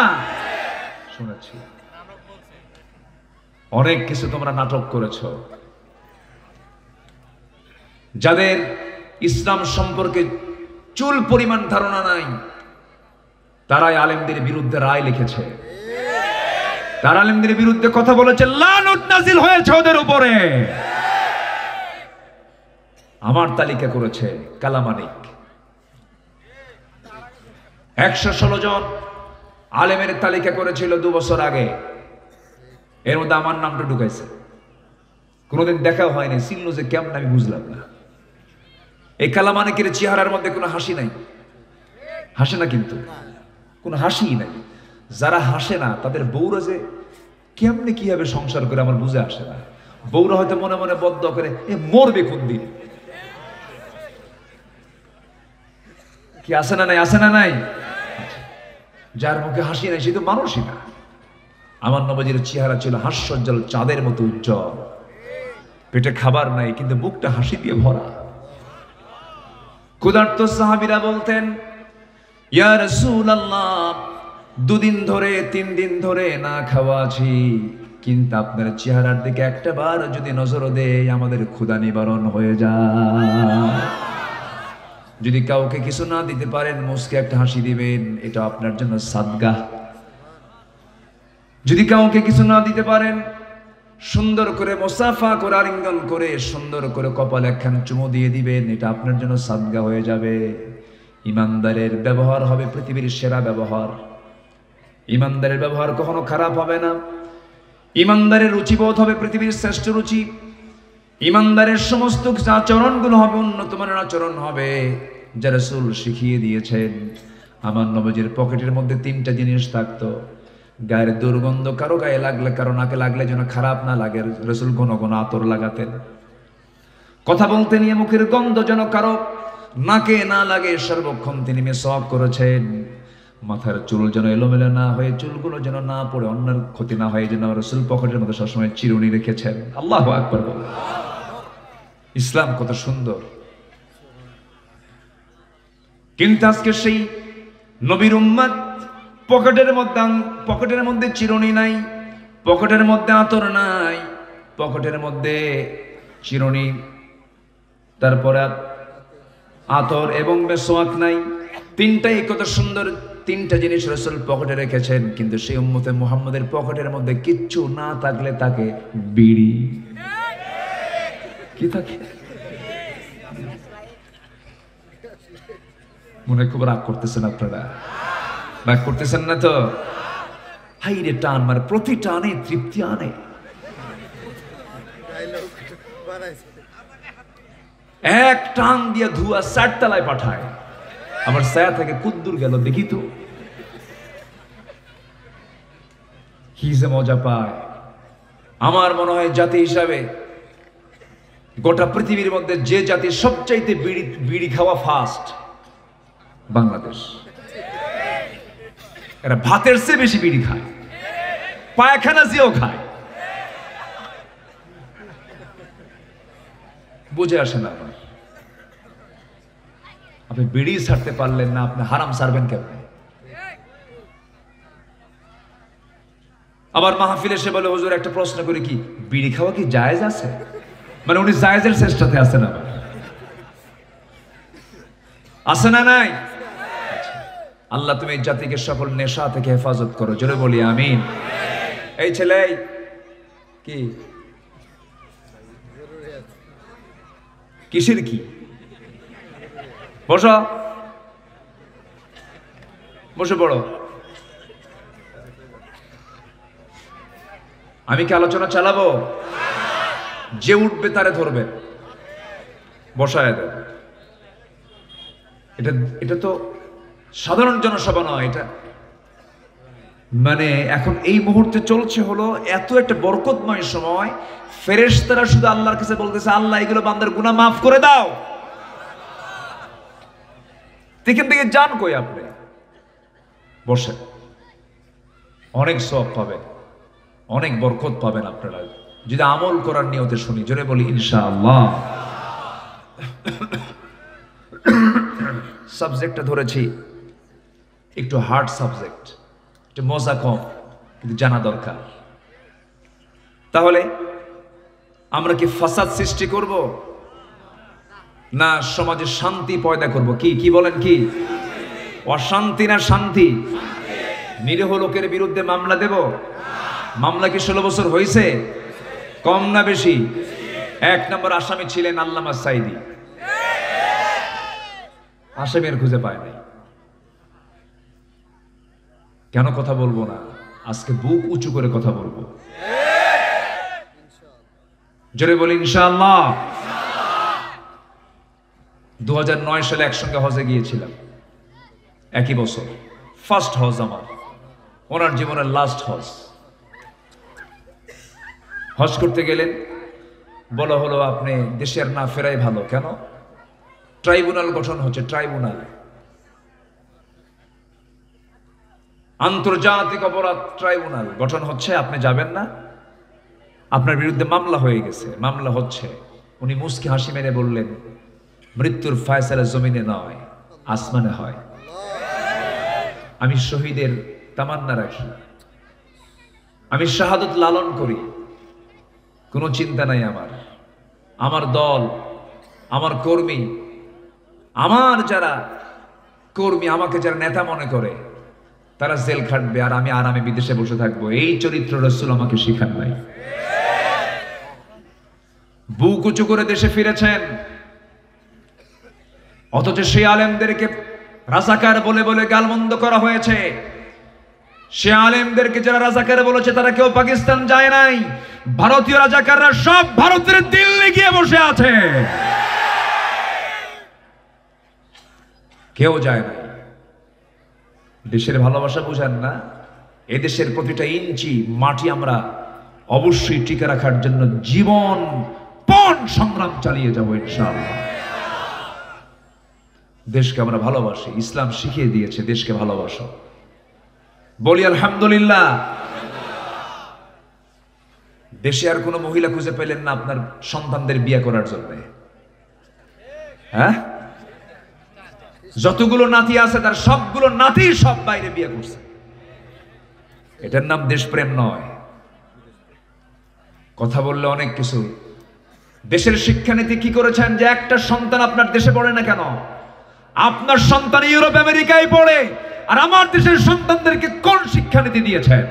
শুনেছি। অনেক কিছু তোমরা নাটক করেছো। যাদের ইসলাম সম্পর্কে চুল পরিমাণ ধারণা নাই, তারাই আলেমদের বিরুদ্ধে রায় লিখেছে। তারা আলেমদের বিরুদ্ধে কথা বলেছে, লানত নাজিল হয়েছে ওদের উপরে। আমার তালিকা করেছে কালামানিক, 116 জন আলেমের তালিকা করেছিল 2 বছর আগে। এর মধ্যে আমার নামটা ঢুকাইছে। কোনোদিন দেখাও হয়নি, চিনল যে কেমন আমি বুঝলাম না। এই কালামানিকের চেহারার মধ্যে কোনো হাসি নাই, হাসে না, কিন্তু কোনো হাসি নাই। যারা হাসে না তাদের বউরা যে কেমনে কিভাবে সংসার করে আমার বুঝে আসে না। বউরা হয়তো মনে মনে বদ্ধ করে, এ মরবে কোন দিন। কি আছে না নাই? আছে না নাই? যার মুখে হাসি নাই সে তো মানুষই না। আমার নবীজির চেহারা ছিল হাস্যোজ্জ্বল চাঁদের মতো উজ্জ্বল। পেটে খাবার নাই কিন্তু বুকটা হাসি দিয়ে ভরা। ক্ষুধার্ত সাহাবীরা বলতেন, ইয়া রাসূলুল্লাহ, 2 দিন ধরে 3 দিন ধরে না খাওয়া আছি, কিন্তু আপনার চেহারার দিকে একটা বার যদি নজর দেই আমাদের ক্ষুধা নিবারণ হয়ে যায়। যদি কাউকে কিছু না দিতে পারেন মুস্কে একটা হাসি দিবেন, এটা আপনার জন্য সাদগা। যদি কাউকে কিছু না দিতে পারেন সুন্দর করে মুসাফা করে আলিঙ্গন করে সুন্দর করে কপালে একখান চুমু দিয়ে দিবেন, এটা আপনার জন্য সাদগা হয়ে যাবে। ইমানদারের ব্যবহার হবে পৃথিবীর সেরা ব্যবহার। ইমানদারের ব্যবহার কখনো খারাপ হবে না। ইমানদারের রুচিবোধ হবে পৃথিবীর শ্রেষ্ঠ রুচি। ইমানদারের সমস্ত আচরণগুলো হবে উন্নত মানের আচরণ হবে যা রাসূল শিখিয়ে দিয়েছেন। আমার নবীজির পকেটের মধ্যে 3টা জিনিস থাকতো। গায়ের দুর্গন্ধ কারো গায়ে লাগলে, কারো নাকে লাগলে যেন খারাপ না লাগে, রাসূল ঘন ঘন আতর লাগাতেন। কথা বলতে নিয়ে মুখের গন্ধ যেন কারো নাকে না লাগে, সর্বক্ষণ তিনি মিসওয়াক করেছেন। মাথার চুল যেন এলোমেলো না হয়ে, চুলগুলো যেন না পড়ে, অন্যের ক্ষতি না হয়, যেন রাসূল পকেটের মধ্যে সবসময় চিরুনি রেখেছেন। আল্লাহু আকবার বলেন। ইসলাম কত সুন্দর। কিন্তু আজকে সেই নবীর উম্মত পকেটের মধ্যে চিরুনি নাই, পকেটের মধ্যে আতর নাই, পকেটের মধ্যে চিরুনি, তারপরে আতর এবং মিসওয়াক নাই। 3টাই কত সুন্দর 3টা জিনিস রাসূল পকেটে রেখেছেন। কিন্তু সেই উম্মতে মুহাম্মাদের পকেটের মধ্যে কিচ্ছু না থাকলে তাকে বিড়ি কি থাকে? মনে খুব রাগ করতেছেন আপনারা? রাগ করতেছেন না তো? হাই রে টান মারে, প্রতি টানে তৃপ্তি আনে। এক টান দিয়ে ধোঁয়া 4 তলায় পাঠায়, আমার ছায়া থেকে কুদ্দুর গেল দেখি তো কি যে মজা পায়। আমার মনে হয় জাতি হিসাবে গোটা পৃথিবীর মধ্যে যে জাতি সবচাইতে বিড়ি খাওয়া ফাস্ট, বাংলাদেশ। এরা ভাতের চেয়ে বেশি বিড়ি খায়, পায়খানা যেও খায়। বুঝে আসে না আমার। আপনি বিড়ি ছাড়তে পারলেন না, আপনি হারাম ছাড়বেন কেমন? আবার মাহফিলে এসে বলে, হুজুর একটা প্রশ্ন করি, কি বিড়ি খাওয়া কি জায়েজ আছে? মানে উনি জায়েজের চেষ্টাতে আছেন। আবার আছে না নাই? আল্লাহ তুমি এই জাতিকে সকল নেশা থেকে হেফাজত করো, জোরে বলি আমিন। এই ছেলে কি কিসের কি? বসো, বসে পড়ো। আমি কি আলোচনা চালাবো? যে উঠবে তারে ধরবে, বসায় দেন। এটা তো সাধারণ জনসভা নয়, এটা মানে এখন এই মুহূর্তে চলছে হলো এত একটা বরকতময় সময়। ফেরেশতারা শুধু আল্লাহর কাছে বলতেছে, আল্লাহ এগুলো বান্দার গুনাহ মাফ করে দাও। এখান থেকে যান কই আপনি? বসেন, অনেক সওয়াব পাবেন, অনেক বরকত পাবেন আপনারা যদি আমল করার নিয়তে শুনি। জোরে বলি ইনশাআল্লাহ। সাবজেক্টটা ধরেছি একটু হার্ড সাবজেক্ট, একটু মজা কম, কিন্তু জানা দরকার। তাহলে আমরা কি ফাসাদ সৃষ্টি করব না সমাজে শান্তি পয়দা করব? কি বলেন? কি অশান্তি না শান্তি? নিরীহ লোকের বিরুদ্ধে মামলা দেব? মামলা কি 16 বছর হয়েছে? কম না বেশি? 1 নম্বর আসামি ছিলেন আল্লামা সাঈদী। আসামির খুঁজে পায় নাই। কেন কথা বলবো না? আজকে বুক উঁচু করে কথা বলবো। জোরে বলি ইনশাআল্লাহ। 2009 সালে একসঙ্গে হজে গিয়েছিলাম, একই বছর। ফার্স্ট হজ আমার, ওনার জীবনের লাস্ট হজ। হজ করতে গেলেন, বলা হলো আপনি দেশের না ফেরাই ভালো। কেন? ট্রাইব্যুনাল গঠন হচ্ছে, ট্রাইব্যুনাল। আন্তর্জাতিক অপরাধ ট্রাইব্যুনাল গঠন হচ্ছে, আপনি যাবেন না? আপনার বিরুদ্ধে মামলা হয়ে গেছে, মামলা হচ্ছে। উনি মুস্কি হাসি মেরে বললেন, মৃত্যুর ফায়সালা জমিনে নয়, আসমানে হয়। আমি শহীদের তামান্না রাখি, আমি শাহাদত লালন করি, কোনো চিন্তা নাই আমার। আমার দল, আমার কর্মী, আমার যারা কর্মী, আমাকে যারা নেতা মনে করে, তারা জেল খাটবে আর আমি আরামে বিদেশে বসে থাকবো। এই চরিত্র রাসূল আমাকে শিখান নাই। বুক উঁচু করে দেশে ফিরেছেন, অথচ সেই আলেমদেরকে রাজাকার বলে বলে গালমন্দ করা হয়েছে। সে আলেমদেরকে যারা রাজাকার বলেছে তারা কেউ পাকিস্তান যায় নাই। ভারতীয় রাজাকাররা সব ভারতের দিল্লি গিয়ে বসে আছে, কেউ যায় নাই। দেশের ভালোবাসা বুঝেন না? এদেশের প্রতিটা ইঞ্চি মাটি আমরা অবশ্যই টিকে রাখার জন্য জীবন পণ সংগ্রাম চালিয়ে যাব ইনশাআল্লাহ। দেশকে আমরা ভালোবাসি, ইসলাম শিখিয়ে দিয়েছে দেশকে ভালোবাসো। বলি আলহামদুলিল্লাহ। দেশে আর কোনো মহিলা খুঁজে পেলেন না আপনার সন্তানদের বিয়ে করার জন্য? হ্যাঁ, যতগুলো নাতি আছে তার সবগুলো নাতি সব বাইরে বিয়ে করছে। এটার নাম দেশপ্রেম নয়। কথা বললে অনেক কিছু। দেশের শিক্ষানীতি কি করেছেন যে একটা সন্তান আপনার দেশে পড়ে না কেন? আপনার সন্তান ইউরোপ আমেরিকায় পড়ে, আর আমার দেশের সন্তানদেরকে কোন শিক্ষানীতি দিয়েছেন?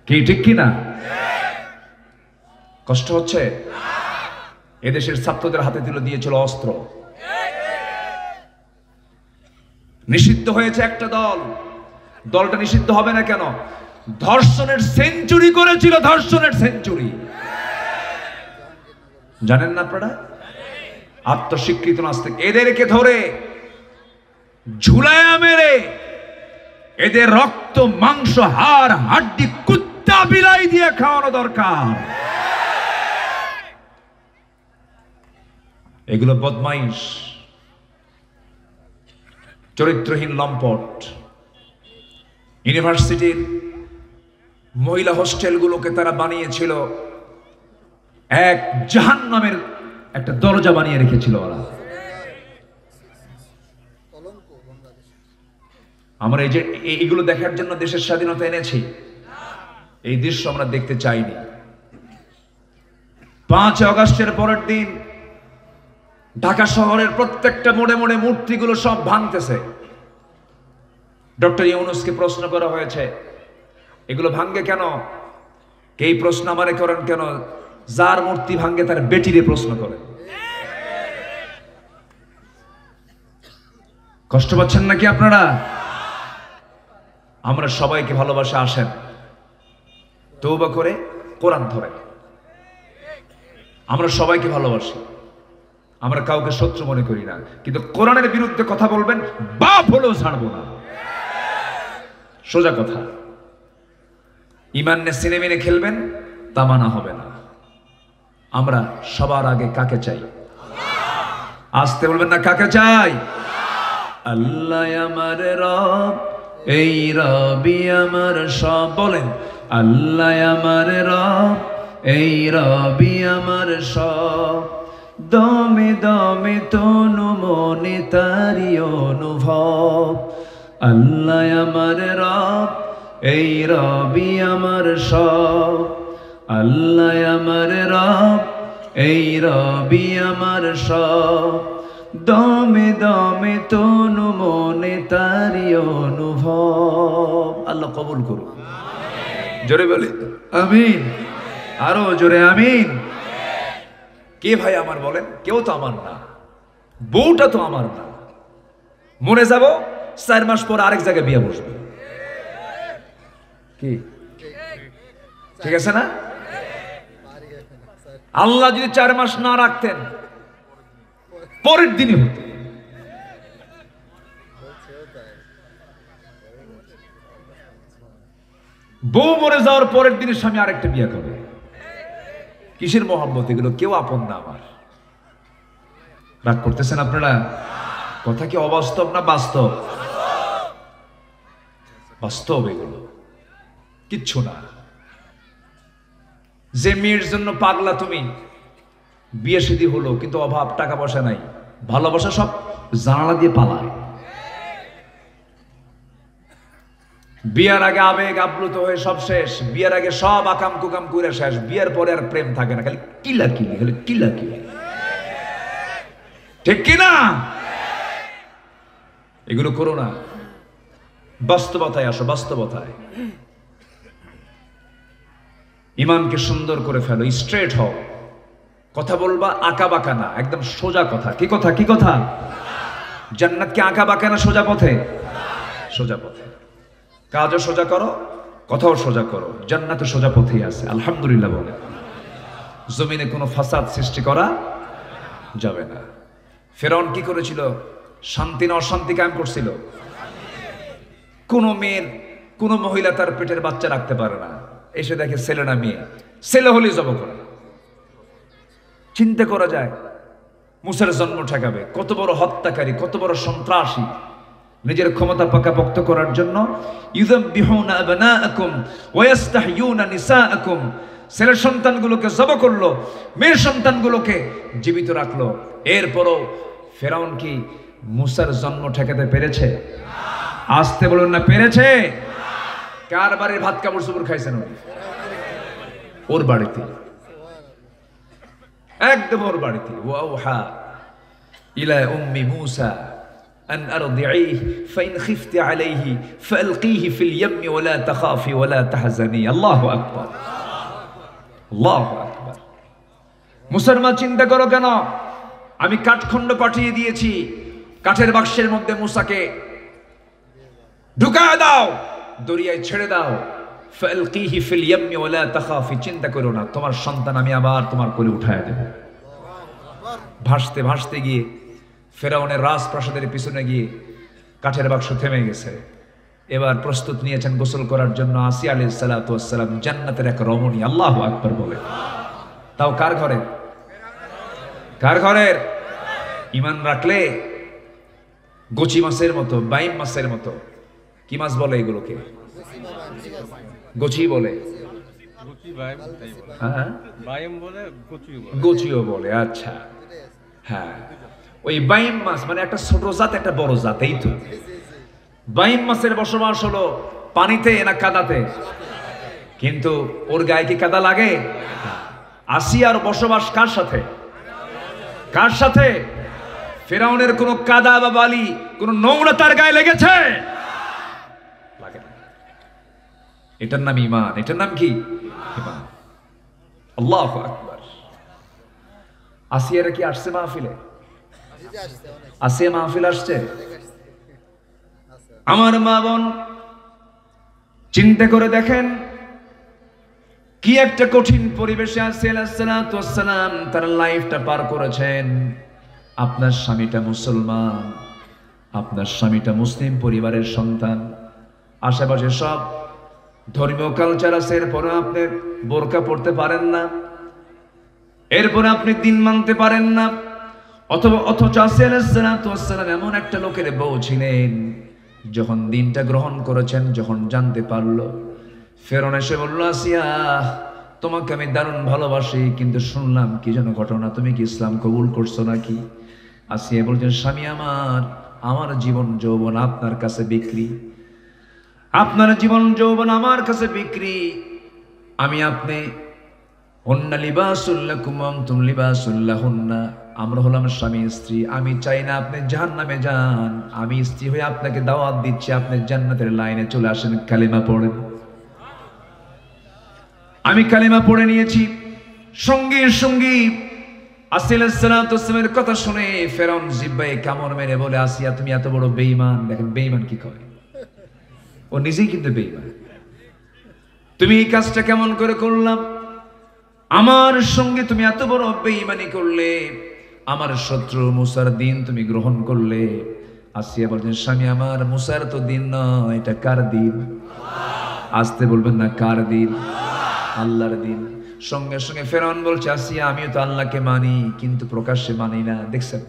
কি ঠিক কিনা? কষ্ট হচ্ছে? এদেশের ছাত্রদের হাতে তুলে দিয়েছিল অস্ত্র। নিষিদ্ধ হয়েছে একটা দল, দলটা নিষিদ্ধ হবে না কেন? ধর্ষণের সেঞ্চুরি করেছিল, ধর্ষণের সেঞ্চুরি। জানেন না আপনারা? আত্মস্বীকৃত নাস্তিক। এদেরকে ধরে ঝুলায়া মেরে এদের রক্ত মাংস হাড় হাড্ডি কুত্তা বিলাই দিয়ে খাওয়ানো দরকার। এগুলো বদমাইশ, চরিত্রহীন লম্পট। ইউনিভার্সিটির মহিলা হোস্টেলগুলোকে তারা বানিয়েছিল এক জাহান্নামের একটা দরজা বানিয়ে রেখেছিল ওরা। আমরা এই যে এইগুলো দেখার জন্য দেশের স্বাধীনতা এনেছি, এই দৃশ্য আমরা দেখতে চাইনি। 5 আগস্টের পরের দিন ঢাকা শহরের প্রত্যেকটা মোড়ে মোড়ে মূর্তিগুলো সব ভাঙতেছে। ডক্টর ইউনূসকে প্রশ্ন করা হয়েছে, এগুলো ভাঙ্গে কেন? এই প্রশ্ন আমারে করেন কেন? যার মূর্তি ভাঙ্গে তার বেটিরে প্রশ্ন করেন। কষ্ট পাচ্ছেন নাকি আপনারা? আমরা সবাইকে ভালোবাসা, আসেন তওবা করে কোরআন ধরে। আমরা সবাইকে ভালোবাসি, আমরা কাউকে শত্রু মনে করি না, কিন্তু কোরআনের বিরুদ্ধে কথা বলবেন, বাপ হলেও ছাড়বো না। সোজা কথা। ইমান নিয়ে সিনেমিনে খেলবেন, তা মানা হবে না। আমরা সবার আগে কাকে চাই? আসতে বলবেন না, কাকে চাই? আল্লাহ আমার রব, এই রবি আমার সব। বলেন, আল্লাহ আমার রব, এই রবি আমার সব। দমে দমে তনু মনে তারি অনুভব। আল্লাহ আমার রব, এই রবি আমার সব। আল্লাহ আমার রব, এই রবি আমার সব। দমে দমে তনু মনে তারি অনুভব। আল্লাহ কবুল করুন। জোরে বলে আমিন, আরো জোরে আমিন। কে ভাই আমার বলেন? কেউ তো আমার না, বউটা তো আমার না। মরে যাব, 4 মাস পর আরেক জায়গায় বিয়ে বসবে। কি ঠিক আছে না? আল্লাহ যদি 4 মাস না রাখতেন, পরের দিনই হতো। বউ মরে যাওয়ার পরের দিনের স্বামী আরেকটা বিয়ে করে। কিসের মহব্বত এগুলো? কেউ আপন না আমার। রাগ করতেছেন আপনারা? কথা কি অবাস্তব না বাস্তব? বাস্তব এগুলো, কিচ্ছু না। যে মেয়ের জন্য পাগলা তুমি, বিয়ে শাদী হলো কিন্তু অভাব, টাকা পয়সা নাই, ভালোবাসা সব জানালা দিয়ে পালায়। বিয়ার আগে আবেগ আপ্লুত হয়ে সব শেষ, বিয়ের আগে সব আকাম কুকাম করে শেষ, বিয়ের পরে আর প্রেম থাকে না, খালি কিলাকিলি, খালি কিলাকিলি, ঠিক কিনা? এগুলো করো না, বাস্তবতায় আসো, বাস্তবতায়। ইমানকে সুন্দর করে ফেলো, স্ট্রেট হও, কথা বলবা আঁকা বাঁকা না, একদম সোজা কথা। কি কথা? কি কথা? জান্নাত কি আঁকা বাঁকা না সোজা পথে? সোজা পথে। কাজও সোজা করো, কথাও সোজা করো, জান্নাত সোজা পথেই আছে। আলহামদুলিল্লাহ বলে। জমিনে কোনো ফাসাদ সৃষ্টি করা যাবে না। ফেরাউন কি করেছিল? শান্তি না অশান্তি কায়েম করছিল। কোন মেয়ের, কোন মহিলা তার পেটের বাচ্চা রাখতে পারে না, এসে দেখে ছেলে না মেয়ে, ছেলে হলে জবাই করে। চিন্তা করা যায় মুসার জন্ম ঠেকাবে, কত বড় হত্যাকারী, কত বড় সন্ত্রাসী, নিজের ক্ষমতা পাকাপোক্ত করার জন্য ইউযাব্বিহুনা আবনাআকুম ওয়া ইস্তাহয়ুনা নিসাআকুম, ছেলের সন্তানগুলোকে জবাই করলো, মেয়ের সন্তানগুলোকে জীবিত রাখলো। এরপরও ফেরাউন কি মুসার জন্ম ঠেকাতে পেরেছে? আসতে বলুন না, পেরেছে? কার বাড়ির ভাত কাপড় চোপড় খাইছেন? ওর বাড়িতে, একদম ওর বাড়িতে। ওয়াউহা ইলা উম্মি মুসা আন আরদিঈহি ফাইন খিফতি আলাইহি ফালকিহি ফিল ইয়ামি ওয়া লা তাখাফি ওয়া লা তাহজানি। আল্লাহু আকবার, আল্লাহু আকবার। মুসার মা চিন্তা করো কেন? আমি কাঠখণ্ড পাঠিয়ে দিয়েছি, কাঠের বাক্সের মধ্যে মুসাকে ঢুকায় দাও, দরিয়ায় ছেড়ে দাও। ফালকিহি ফিল ইয়ামি ওয়া লা তাখাফি, চিন্তা করো না, তোমার সন্তান আমি আবার তোমার কোলে উঠায় দেব। ভাসতে ভাসতে গিয়ে ফেরাউনের রাজপ্রাসাদের পিছনে গিয়ে কাঠের বাক্স থেমে গেছে। এবার প্রস্তুত নিয়েছেন গোসল করার জন্য আসিয়া আলাইহিস সালাতু ওয়াস সালাম, জান্নাতের এক রমণী। আল্লাহু আকবার বলে। তাও কার ঘরে? কার ঘরের? ঈমান রাখলে গোচি মাছের মতো, বাইম মাছের মতো। কি মাছ বলে এগুলোকে? গোচি বলে, গোচিও বলে। আচ্ছা, হ্যাঁ, ওই বাইম মাছ মানে একটা ছোট জাত, একটা বড় জাত। এই তো বাইম মাছের বসবাস হলো পানিতে না কাদাতে? কিন্তু ওর গায়ে কি কাদা লাগে? আসিয়ার বসবাস কার সাথে? কার সাথে? ফেরাউনের কোন কাদা বা বালি, কোন নোংরা তার গায়ে লেগেছে? লাগে না। এটার নাম ঈমান। এটার নাম কি? ঈমান। আল্লাহু আকবার। আসিয়ারা কি আসছে মাহফিলে? আসিয়া মাহফিল আসছে? আমার মা বোন চিন্তা করে দেখেন, কি একটা কঠিন পরিবেশে আসিয়া আলাইহিস সালাতু ওয়াস সালাম তার লাইফটা পার করেছেন। আপনার স্বামীটা মুসলমান, আপনার স্বামীটা মুসলিম পরিবারের সন্তান, আশেপাশে সব ধর্মীয় কালচার আছে, এরপরে আপনি বোরকা পড়তে পারেন না, এরপরে আপনি দিন মানতে পারেন না। অথচ আসিয়া আলাইহিস সালাতু ওয়াস সালাম এমন একটা লোকের বউ ছিলেন, যখন দিনটা গ্রহণ করেছেন, যখন জানতে পারলো, ফেরাউন এসে বলল, আসিয়া তোমাকে আমি দারুণ ভালোবাসি, কিন্তু শুনলাম কি যেন ঘটনা, তুমি কি ইসলাম কবুল করছো নাকি? আসিয়া বলছেন, স্বামী আমার, আমার জীবন যৌবন আপনার কাছে বিক্রি, আপনার জীবন যৌবন আমার কাছে বিক্রি। আমি আপনি হুন্না লিবাসুল লাকুম ওয়া আনতুম লিবাসুল লাহুন্না, আমরা হলাম স্বামী স্ত্রী। আমি চাই না আপনি জাহান্নামে যান, আমি স্ত্রী হয়ে আপনাকে দাওয়াত দিচ্ছি, আপনি জান্নাতের লাইনে চলে আসেন, কালিমা পড়েন। আমি কালিমা পড়ে নিয়েছি। সঙ্গে সঙ্গে আসিয়া আলাইহিস সালাতু ওয়াস সালামের কথা শুনে ফেরাউন জিহ্বায় কামড় মেরে বলে, আসিয়া তুমি এত বড় বেঈমান। দেখেন বেঈমান কি কয়, ও নিজেই কিন্তু বেঈমান। তুমি এই কাজটা কেমন করে করলাম? আমার সঙ্গে তুমি এত বড় বেঈমানি করলে, আমার শত্রু মুসার দিন তুমি গ্রহণ করলে। আসিয়া বলছেন, স্বামী আমার, মুসার তো দিন নয়, এটা কার দিন? আসতে বলবেন না, কার দিন? আল্লাহর দিন। সঙ্গে সঙ্গে ফেরাউন বলছে, আসিয়া আমিও তো আল্লাহকে মানি, কিন্তু প্রকাশ্যে মানি না। দেখছেন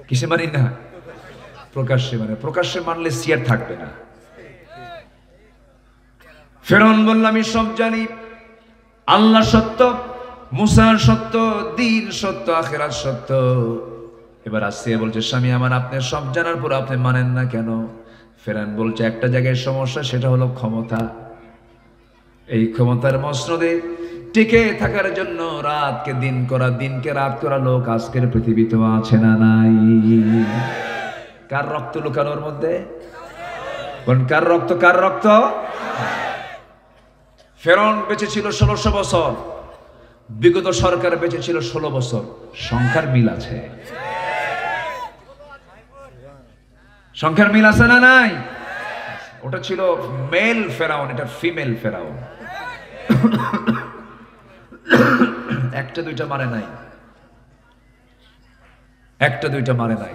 কিসে মানি না? প্রকাশ্যে মানে। প্রকাশ্যে মানলে সিয়ার থাকবে না। ফেরাউন বলল আমি সব জানি, আল্লাহ সত্য, মুসা সত্য, দ্বীন সত্য, আখিরাত সত্য। এবার আসিয়া বলছে স্বামী আমার, আপনি সব জানার পর আপনি মানেন না কেন? ফেরাউন বলছে একটা জায়গায় সমস্যা, সেটা হলো ক্ষমতা। এই ক্ষমতার মসনদে টিকে থাকার জন্য রাতকে দিন করা, দিনকে রাত করা লোক আজকের পৃথিবীতে আছে না নাই? কার রক্ত লুকানোর মধ্যে? কার রক্ত? কার রক্ত? ফেরাউন বেঁচে ছিল 1600 বছর, বিগত সরকার বেঁচে ছিল 16 বছর। সংখ্যার মিল আছে, সংখ্যার মিল আছে না নাই? ওটা ছিল মেল ফেরাউন, এটা ফিমেল ফেরাউন। একটা দুইটা মারে নাই, একটা দুইটা মারে নাই।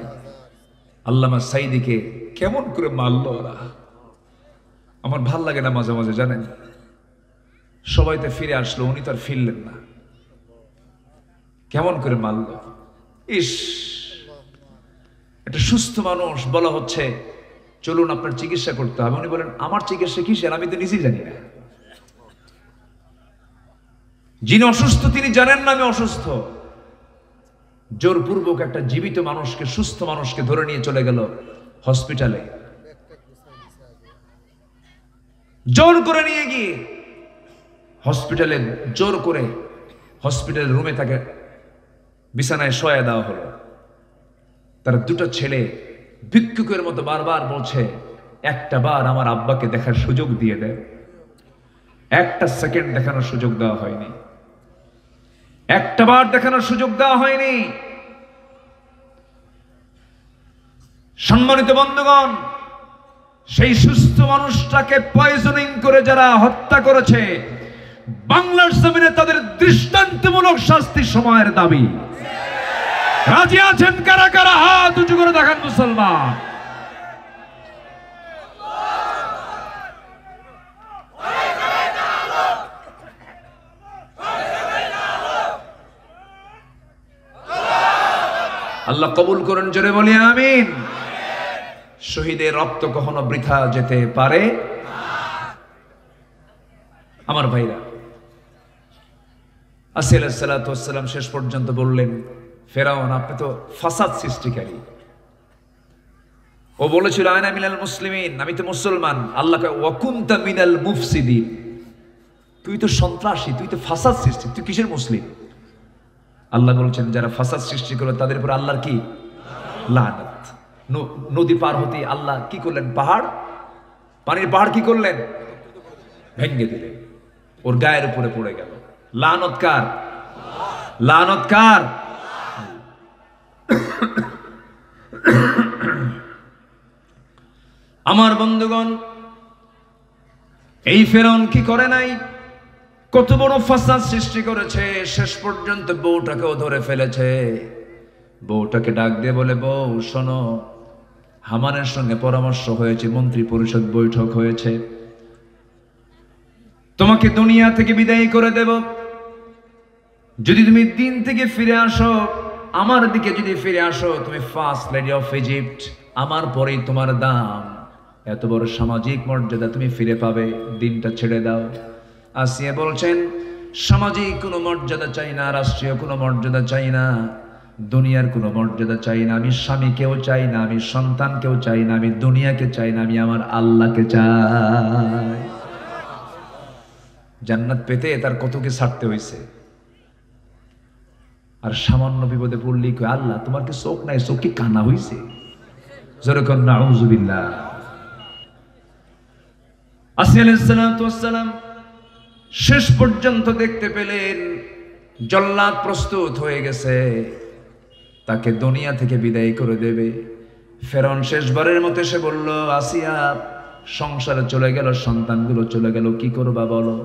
আল্লামা সাইদিকে কেমন করে মারলো ওরা, আমার ভাল লাগে না মাঝে মাঝে, জানেন? সবাই তো ফিরে আসলো, উনি তো আর ফিরলেন না। কেমন করে মারলো! ইস, এটা সুস্থ মানুষ, বলা হচ্ছে চলুন আপনার চিকিৎসা করতে হবে। উনি বলেন আমার চিকিৎসা কিসের, আমি তো নিজেই জানি না। যিনি অসুস্থ তিনি জানেন না আমি অসুস্থ। জোরপূর্বক একটা জীবিত মানুষকে, সুস্থ মানুষকে ধরে নিয়ে চলে গেল হসপিটালে। জোর করে নিয়ে গিয়ে হসপিটালে, জোর করে হসপিটালের রুমে তাকে বিছানায় শোয়া দেওয়া হলো। তার দুটো ছেলে ভিক্ষুকের মতো বারবার বলছে একটা বার আমার আব্বাকে দেখার সুযোগ দিয়ে দেয়। একটা সেকেন্ড দেখানোর সুযোগ দেওয়া হয়নি, একটা বার দেখানোর সুযোগ দেওয়া হয়নি। সম্মানিত বন্ধুগণ, সেই সুস্থ মানুষটাকে পয়জনিং করে যারা হত্যা করেছে, বাংলার জমিনে তাদের দৃষ্টান্তমূলক শাস্তি সময়ের দাবি। রাজি আছেন কারা কারা? হাত উঁচু করে দেখান মুসলমান। আল্লাহ কবুল করুন, জোরে বলি আমিন। শহীদের রক্ত কখনো বৃথা যেতে পারে আমার ভাইরা। আসি আলাইহিস সালাতু ওয়াস সালাম শেষ পর্যন্ত বললেন, ফেরাউন আপনি তো ফাসাদ সৃষ্টিকারী। ও বলেছিল আনা মিনাল মুসলিমিন, আমি তো মুসলমান। আল্লাহ কয় ওয়া কুনতা মিনাল মুফসিদিন, তুই তো সন্ত্রাসী, তুই তো ফাসাদ সৃষ্টি, তুই কিসের মুসলিম? আল্লাহ বলছেন যারা ফাসাদ সৃষ্টি করে তাদের উপর আল্লাহর কি লানত। নদী পার হতে আল্লাহ কি করলেন? পাহাড়, পানির পাহাড় কি করলেন? ভেঙে দিলেন, ওর গায়ের উপরে পড়ে গেল। লানত কার? লানত কার? আমার বন্ধুগণ, এই ফেরাউন কি করে নাই? কত বড় ফাসাদ সৃষ্টি করেছে, শেষ পর্যন্ত বউটাকেও ধরে ফেলেছে। বউটাকে ডাক দিয়ে বলে, বউ শোনো, হামানের সঙ্গে পরামর্শ হয়েছে, মন্ত্রী পরিষদ বৈঠক হয়েছে, তোমাকে দুনিয়া থেকে বিদায় করে দেব। যদি তুমি দিন থেকে ফিরে আসো, আমার দিকে যদি ফিরে আসো, তুমি ফার্স্ট লেডি অফ ইজিপ্ট, আমার পরেই তোমার দাম। এত বড় সামাজিক মর্যাদা তুমি ফিরে পাবে, দিনটা ছেড়ে দাও। আসিয়া বলছেন সামাজিক কোনো মর্যাদা চাই না, রাষ্ট্রীয় কোনো মর্যাদা চাই না, দুনিয়ার কোনো মর্যাদা চাই না। আমি স্বামীকেও চাই না, আমি সন্তানকেও চাই না, আমি দুনিয়াকে চাই না, আমি আমার আল্লাহকে চাই। জান্নাত পেতে তার কত কি ছাড়তে হয়েছে। আর সামান্য বিপদে পড়লি কই আল্লাহ তোমার কি চোখ নাই, চোখ কি কানা হইছে? যেরকম নাউজুবিল্লাহ। আসি আলাইহিস সালাতু ওয়াস সালাম শেষ পর্যন্ত দেখতে পেলেন জল্লাদ প্রস্তুত হয়ে গেছে, তাকে দুনিয়া থেকে বিদায় করে দেবে। ফেরাউন শেষবারের মতো এসে বলল, আসিয়া সংসারে চলে গেল, সন্তানগুলো চলে গেল, কি করবা বলো?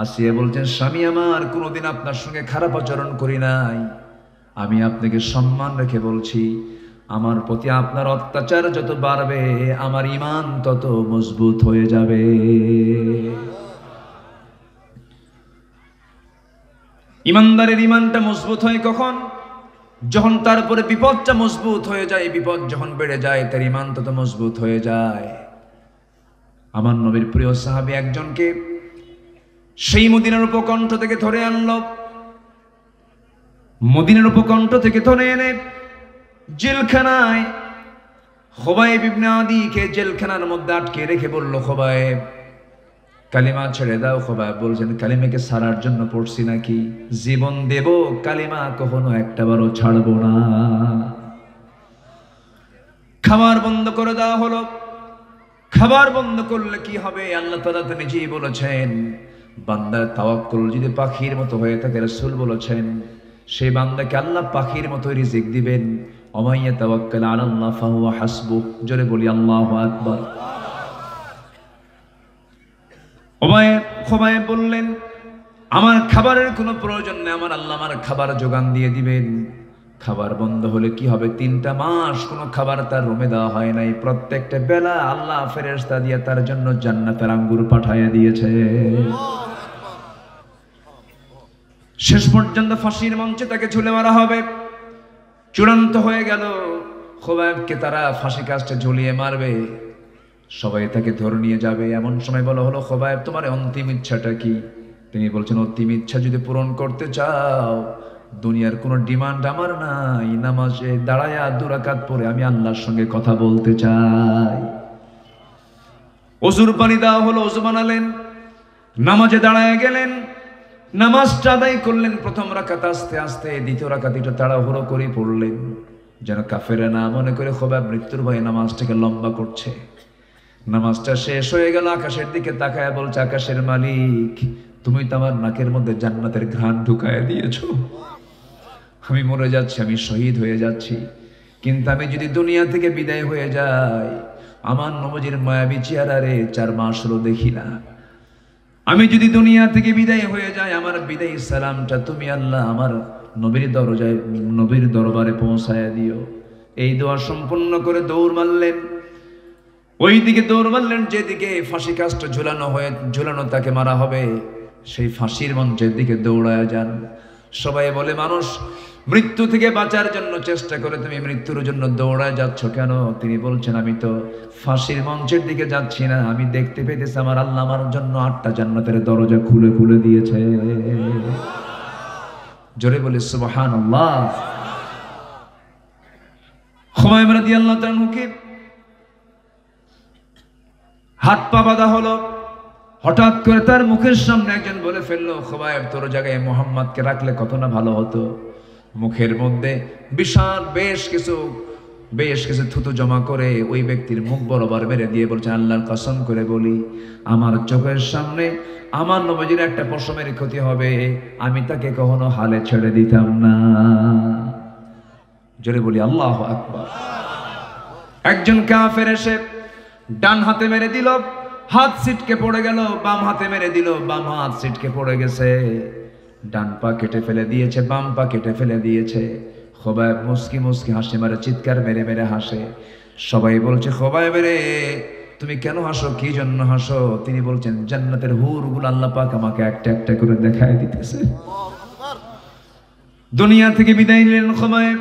আসিয়া বলছেন, স্বামী আমার, কোনোদিন আপনার সঙ্গে খারাপ আচরণ করি নাই, আমি আপনাকে সম্মান রেখে বলছি, আমার প্রতি আপনার অত্যাচার যত বাড়বে আমার ঈমান তত মজবুত হয়ে যাবে। ইমানদারের ঈমানটা মজবুত হয় কখন? যখন তারপরে বিপদটা মজবুত হয়ে যায়, বিপদ যখন বেড়ে যায় তার ঈমান তত মজবুত হয়ে যায়। আমার নবীর প্রিয় সাহাবী একজনকে সেই মদিনার উপকণ্ঠ থেকে ধরে আনলো, মদিনার উপকণ্ঠ থেকে ধরে এনে জেলখানায় খুবাইব ইবনে আদিকে জেলখানার মধ্যে আটকে রেখে বলল, খুবাইব কালিমা ছেড়ে দাও। খুবাইব বলছেন, কালিমাকে ছাড়ার জন্য পড়ছি নাকি, জীবন দেব, কালিমা কখনো একটাবারও ছাড়বো না। খাবার বন্ধ করে দেওয়া হলো। খাবার বন্ধ করলে কি হবে? আল্লাহ তাআলা তো নিজেই বলেছেন, বান্দার তাওয়াক্কুল যদি পাখির মতো হয়ে থাকে, রাসূল বলেছেন সেই বান্দাকে আল্লাহ পাখির মতো রিজিক দিবেন। ওয়া ইয়াতাওয়াক্কাল আলাল্লাহ ফাহুয়া হাসবুহ। জোরে বলি আল্লাহু আকবার। খুবাইব বললেন, আমার খাবারের কোনো প্রয়োজন নেই, আমার আল্লাহ আমার খাবার যোগান দিয়ে দিবেন। খাবার বন্ধ হলে কি হবে? 3টা মাস কোনো খাবার তার রুমে দেওয়া হয় নাই। প্রত্যেকটা বেলা আল্লাহ ফেরেশতা দিয়ে তার জন্য জান্নাতের আঙ্গুর পাঠাইয়া দিয়েছে। শেষ পর্যন্ত ফাঁসির মঞ্চে তাকে ঝুলে মারা হবে। চূড়ান্ত হয়ে গেল, খুবাইবকে তারা ফাঁসি কাস্টে ঝুলিয়ে মারবে, সবাই তাকে ধরে নিয়ে যাবে। এমন সময় বলা হলো, খুবাইব তোমার অন্তিম ইচ্ছাটা কি? তিনি বলছেন, অন্তিম ইচ্ছা যদি পূরণ করতে চাও, দুনিয়ার কোনো ডিমান্ড আমার নাই, নামাজে দাঁড়ায়া 2 রাকাত পড়ে আমি আল্লাহর সঙ্গে কথা বলতে চাই। ওযুর পানি দেওয়া হলো, ওযু বানালেন, নামাজে দাঁড়ায় গেলেন, নামাজটা আদায় করলেন। প্রথম রাকাত আস্তে আস্তে, দ্বিতীয় রাকাত একটু তাড়াহুড়ো করে পড়লেন, যেন কাফেরা না মনে করে খুবাইব মৃত্যুর ভয়ে নামাজটাকে লম্বা করছে। নামাজটা শেষ হয়ে গেল, আকাশের দিকে তাকায় বলছে, আকাশের মালিক তুমি তো আমার নাকের মধ্যে জান্নাতের ঘ্রাণ ঢুকায় দিয়েছো। আমি মরে যাচ্ছি, আমি শহীদ হয়ে যাচ্ছি, কিন্তু আমি যদি দুনিয়া থেকে বিদায় হয়ে যাই, আমার নবীর মায়াবী চেহারারে 4 মাস হলো দেখি না। আমি যদি দুনিয়া থেকে বিদায় হয়ে যাই, আমার বিদায়ী সালামটা তুমি আল্লাহ আমার নবীর দরবারে পৌঁছায় দিও। এই দোয়া সম্পন্ন করে দৌড় মারলেন। ওই দিকে দৌড় মারলেন যেদিকে ফাঁসি কাস্টে ঝুলানো তাকে মারা হবে, সেই ফাঁসির মঞ্চের দিকে দৌড়ায় যান। সবাই বলে, মানুষ মৃত্যু থেকে বাঁচার জন্য চেষ্টা করে, তুমি মৃত্যুর জন্য দৌড়ায় যাচ্ছ কেন? তিনি বলছেন, আমি তো ফাঁসির মঞ্চের দিকে যাচ্ছি না, আমি দেখতে পেতেছি আমার আল্লাহ আমার জন্য 8টা জান্নাতের দরজা খুলে খুলে দিয়েছে। জোরে বলি সুবহানাল্লাহ। খুবাইব রাদিয়াল্লাহু তাআলা কে হাত পা বাঁধা হলো। হঠাৎ করে তার মুখের সামনে একজন বলে ফেললো, খুবাইব তোর জায়গায় মুহাম্মাদকে রাখলে কত না ভালো হতো। মুখের মধ্যে বিশাল বেশ কিছু থুতু জমা করে ওই ব্যক্তির মুখ বরাবর মেরে দিয়ে বলছে, আল্লাহর কসম করে বলি, আমার চোখের সামনে আমার নবীর একটা পশমের ক্ষতি হবে, আমি তাকে কখনো হালে ছেড়ে দিতাম না। জোরে বলি আল্লাহু আকবার। একজন কাফের এসে ডান হাতে মেরে দিল, হাত ছিটকে পড়ে গেল। বাম হাতে মেরে দিল, বাম হাত ছিটকে পড়ে গেছে। ডান পা কেটে ফেলে দিয়েছে, বাম পা কেটে ফেলে দিয়েছে। খুবাইব মুস্কি মুস্কি হাসি মারে, চিৎকার মেরে মেরে হাসে। সবাই বলছে, খুবাইব রে তুমি কেন হাসো, কি জন্য হাসো? তিনি বলছেন, জান্নাতের হুরগুলো আল্লাহ পাক আমাকে একটা একটা করে দেখায় দিতেছে। দুনিয়া থেকে বিদায় নিলেন খুবাইব।